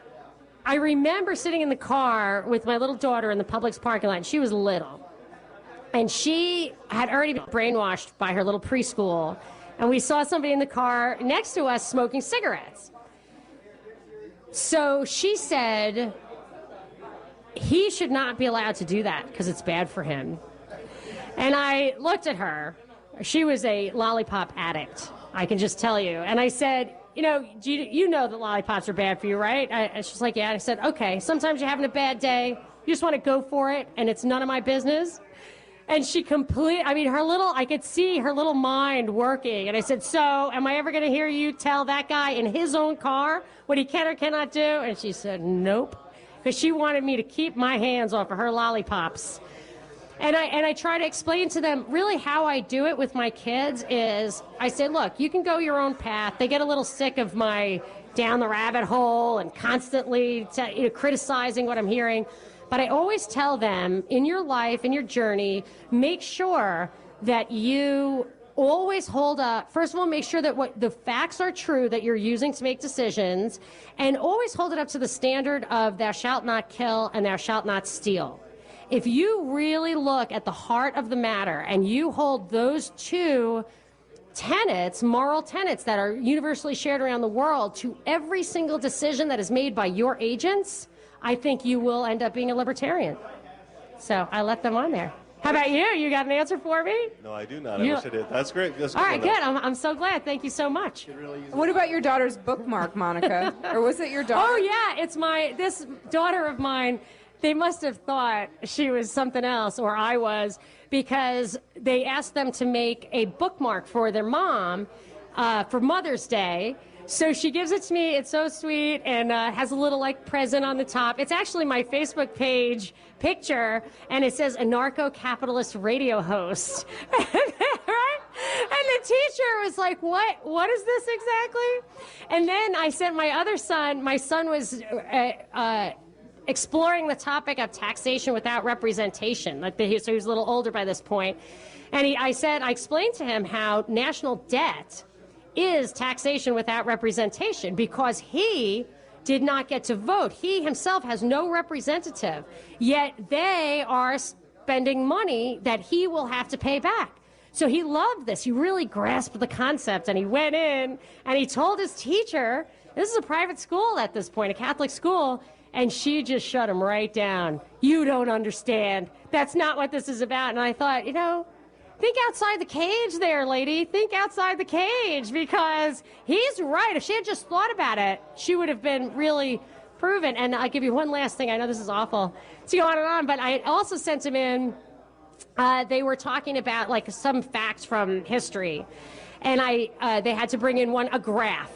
I remember sitting in the car with my little daughter in the Publix parking lot. She was little. And she had already been brainwashed by her little preschool. And we saw somebody in the car next to us smoking cigarettes. So she said, he should not be allowed to do that because it's bad for him. And I looked at her. She was a lollipop addict, I can just tell you. And I said, you know that lollipops are bad for you, right? And she's like, yeah. And I said, okay, sometimes you're having a bad day. You just want to go for it, and it's none of my business. And she I could see her little mind working. And I said, so am I ever going to hear you tell that guy in his own car what he can or cannot do? And she said, nope. Because she wanted me to keep my hands off of her lollipops. And I try to explain to them really how I do it with my kids is I say, look, you can go your own path. They get a little sick of my down the rabbit hole and constantly criticizing what I'm hearing. But I always tell them, in your life, in your journey, make sure that you always hold up. First of all, make sure that what the facts are true that you're using to make decisions, and always hold it up to the standard of thou shalt not kill and thou shalt not steal. If you really look at the heart of the matter and you hold those two tenets, moral tenets that are universally shared around the world to every single decision that is made by your agents, I think you will end up being a libertarian. So I let them on there. How about you? You got an answer for me? No, I do not. I wish I did. That's great. All right, good. I'm so glad. Thank you so much. What about your daughter's bookmark, Monica? Or was it your daughter? Oh, yeah. It's this daughter of mine. They must have thought she was something else, or I was, because they asked them to make a bookmark for their mom for Mother's Day. So she gives it to me. It's so sweet, and has a little present on the top. It's actually my Facebook page picture, and it says anarcho-capitalist radio host. Right? And the teacher was like, what is this exactly? And then I sent my other son. My son was exploring the topic of taxation without representation. So he was a little older by this point. And I explained to him how national debt is taxation without representation because he did not get to vote. He himself has no representative, yet they are spending money that he will have to pay back. So he loved this. He really grasped the concept, and he went in and he told his teacher, this is a private school at this point, a Catholic school, and she just shut him right down. You don't understand. That's not what this is about. And I thought, think outside the cage there, lady. Think outside the cage, because he's right. If she had just thought about it, she would have been really proven. And I'll give you one last thing. I know this is awful to go on and on, but I also sent him in. They were talking about some facts from history, and they had to bring in a graph.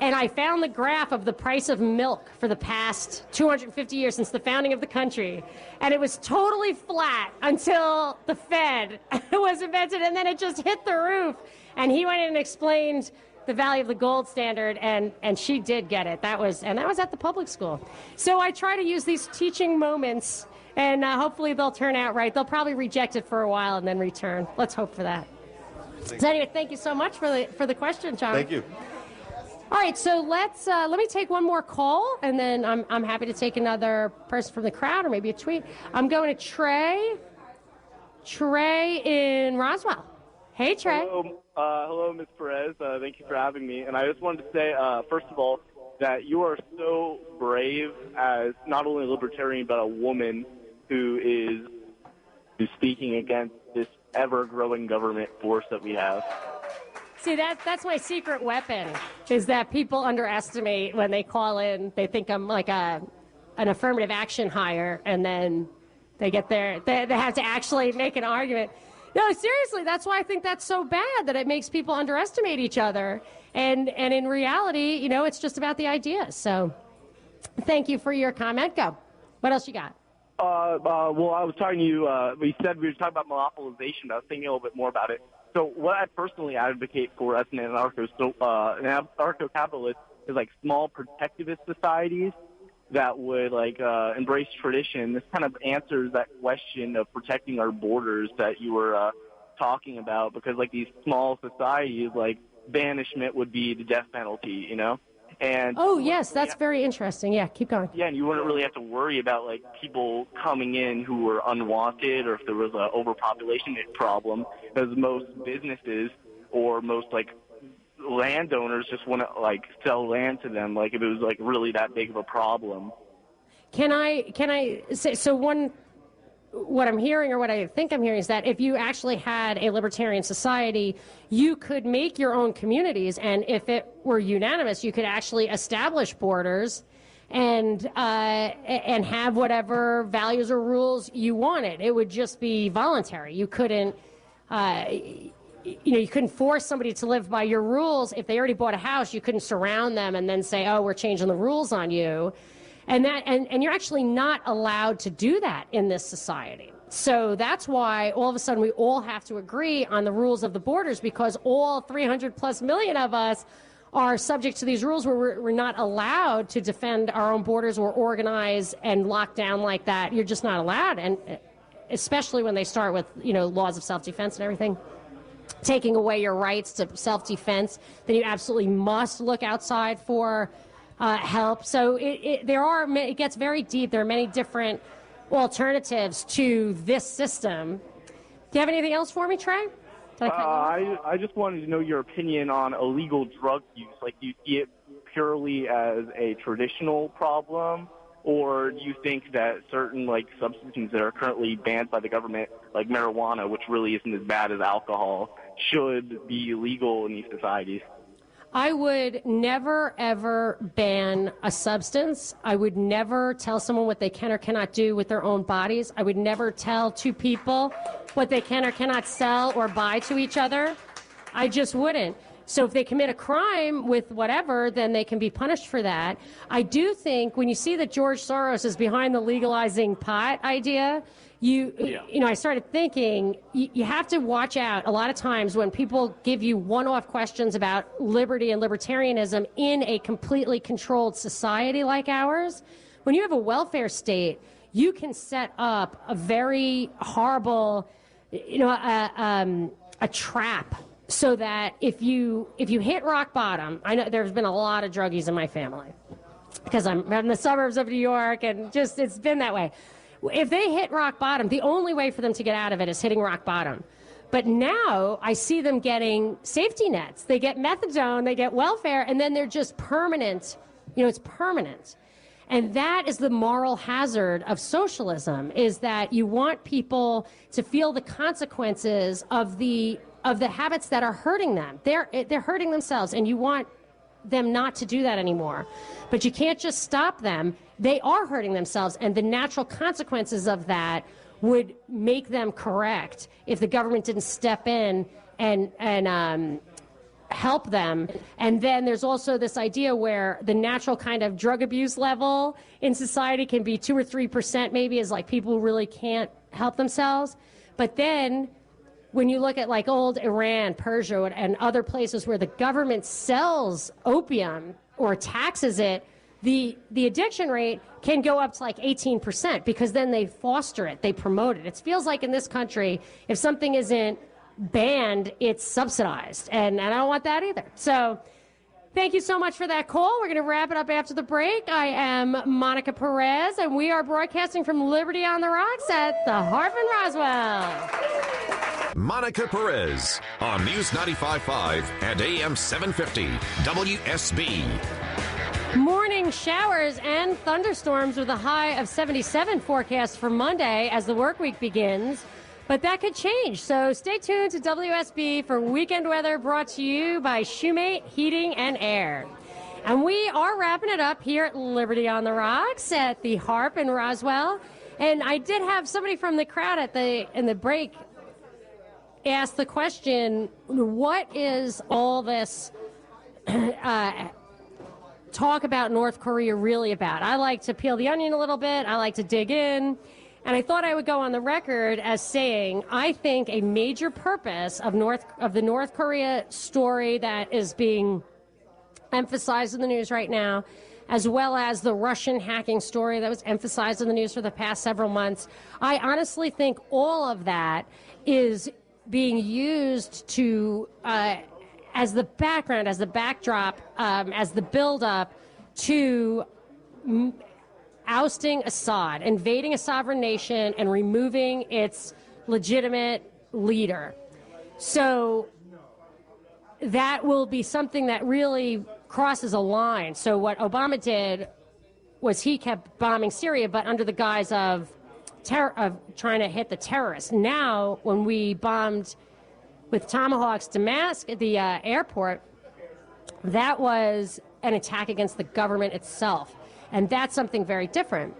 And I found the graph of the price of milk for the past 250 years since the founding of the country. And it was totally flat until the Fed was invented, and then it just hit the roof. And he went in and explained the value of the gold standard, and she did get it. That was at the public school. So I try to use these teaching moments, and hopefully they'll turn out right. They'll probably reject it for a while and then return. Let's hope for that. So anyway, thank you so much for the question, John. Thank you. All right, so let me take one more call, and then I'm happy to take another person from the crowd or maybe a tweet. I'm going to Trey. Trey in Roswell. Hey, Trey. Hello, Ms. Perez. Thank you for having me. And I just wanted to say, first of all, that you are so brave as not only a libertarian but a woman who is speaking against this ever-growing government force that we have. See, that's my secret weapon, is that people underestimate when they call in. They think I'm like an affirmative action hire, and then they get there. They have to actually make an argument. No, seriously, that's why I think that's so bad, that it makes people underestimate each other. And in reality, you know, it's just about the ideas. So thank you for your comment. Go. What else you got? Well, I was talking to you, we said we were talking about monopolization. I was thinking a little bit more about it. So what I personally advocate for as an anarcho-capitalist is like small protectivist societies that would like embrace tradition. This kind of answers that question of protecting our borders that you were talking about, because like these small societies, like banishment would be the death penalty, you know? And oh, yes, that's very interesting. Yeah, keep going. yeah, and you wouldn't really have to worry about like people coming in who were unwanted, or if there was an overpopulation problem, because most businesses or most like landowners just want to like sell land to them, like if it was like really that big of a problem. Can I say, so what I'm hearing, or what I think I'm hearing, is that if you actually had a libertarian society, you could make your own communities, and if it were unanimous, you could actually establish borders and have whatever values or rules you wanted. It would just be voluntary. You couldn't, you couldn't force somebody to live by your rules. If they already bought a house, you couldn't surround them and then say, oh, we're changing the rules on you. And you're actually not allowed to do that in this society. So that's why all of a sudden we all have to agree on the rules of the borders, because all 300 plus million of us are subject to these rules where we're not allowed to defend our own borders or organize and lock down like that. You're just not allowed. And especially when they start with, laws of self-defense and everything, taking away your rights to self-defense, then you absolutely must look outside for help. So it gets very deep. There are many different alternatives to this system. Do you have anything else for me, Trey? I just wanted to know your opinion on illegal drug use. Like, do you see it purely as a traditional problem, or do you think that certain like substances that are currently banned by the government, like marijuana, which really isn't as bad as alcohol, should be illegal in these societies? I would never, ever ban a substance. I would never tell someone what they can or cannot do with their own bodies. I would never tell two people what they can or cannot sell or buy to each other. I just wouldn't. So if they commit a crime with whatever, then they can be punished for that. I do think when you see that George Soros is behind the legalizing pot idea, I started thinking you have to watch out a lot of times when people give you one-off questions about liberty and libertarianism in a completely controlled society like ours. When you have a welfare state, you can set up a very horrible, a trap, so that if you hit rock bottom, I know there's been a lot of druggies in my family because I'm in the suburbs of New York, and just it's been that way. If they hit rock bottom, the only way for them to get out of it is hitting rock bottom. But now I see them getting safety nets. They get methadone, they get welfare, and then they're just permanent. It's permanent. And that is the moral hazard of socialism, is that you want people to feel the consequences of the habits that are hurting them. They're hurting themselves, and you want them not to do that anymore. But you can't just stop them. They are hurting themselves, and the natural consequences of that would make them correct if the government didn't step in and help them. And then there's also this idea where the natural kind of drug abuse level in society can be 2 or 3% maybe, is like people really can't help themselves. But then when you look at like old Iran, Persia, and other places where the government sells opium or taxes it, the addiction rate can go up to like 18%, because then they foster it, they promote it. It feels like in this country, if something isn't banned, it's subsidized, and I don't want that either. So Thank you so much for that call. We're going to wrap it up after the break. I am Monica Perez, and we are broadcasting from Liberty on the Rocks at the Harp in Roswell. Monica Perez on News 95.5 and AM 750 WSB. Morning showers and thunderstorms with a high of 77 forecast for Monday as the work week begins. But that could change, so stay tuned to WSB for weekend weather brought to you by Shoemate Heating and Air. And we are wrapping it up here at Liberty on the Rocks at the Harp in Roswell. And I did have somebody from the crowd in the break ask the question, what is all this talk about North Korea really about? I like to peel the onion a little bit. I like to dig in. And I thought I would go on the record as saying I think a major purpose of the North Korea story that is being emphasized in the news right now, as well as the Russian hacking story that was emphasized in the news for the past several months, I honestly think all of that is being used to as the background, as the backdrop, as the buildup to ousting Assad, invading a sovereign nation, and removing its legitimate leader. So that will be something that really crosses a line. So what Obama did was he kept bombing Syria, but under the guise of trying to hit the terrorists. Now, when we bombed with Tomahawks Damascus, the airport, that was an attack against the government itself. And that's something very different.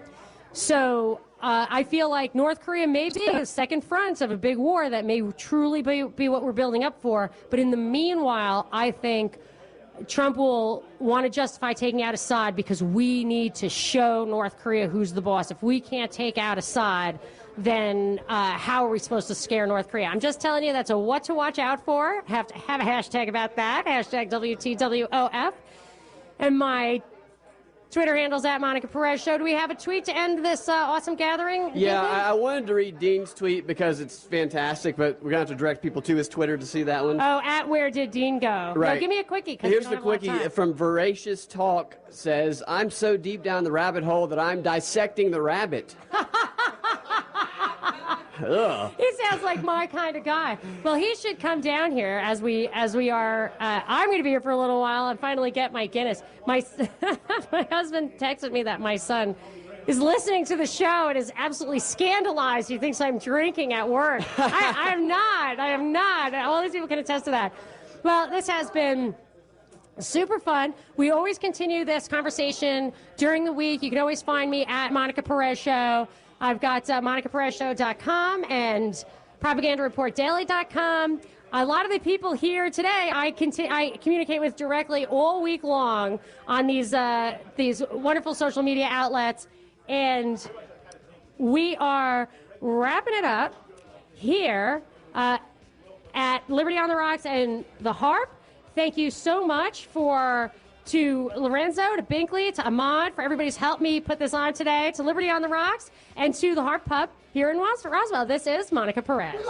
So I feel like North Korea may be a second front of a big war that may truly be what we're building up for. But in the meanwhile, I think Trump will want to justify taking out Assad because we need to show North Korea who's the boss. If we can't take out Assad, then how are we supposed to scare North Korea? I'm just telling you that's a what to watch out for. Have to have a hashtag about that, hashtag WTWOF. And my Twitter handle's at Monica Perez Show. Do we have a tweet to end this awesome gathering? Yeah, I wanted to read Dean's tweet because it's fantastic, but we're going to have to direct people to his Twitter to see that one. Oh, at where did Dean go? Right. No, give me a quickie. Here's the quickie from Voracious Talk says, I'm so deep down the rabbit hole that I'm dissecting the rabbit. Ugh. He sounds like my kind of guy. Well, he should come down here as we are. I'm going to be here for a little while and finally get my Guinness. My husband texted me that my son is listening to the show and is absolutely scandalized. He thinks I'm drinking at work. I am not. I am not. All these people can attest to that. Well, this has been super fun. We always continue this conversation during the week. You can always find me at Monica Perez Show. I've got MonicaPerezShow.com and PropagandaReportDaily.com. A lot of the people here today I communicate with directly all week long on these wonderful social media outlets. And we are wrapping it up here at Liberty on the Rocks and the Harp. Thank you so much to Lorenzo, to Binkley, to Ahmad, for everybody's helped me put this on today, to Liberty on the Rocks, and to the Harp Pub here in Roswell. This is Monica Perez.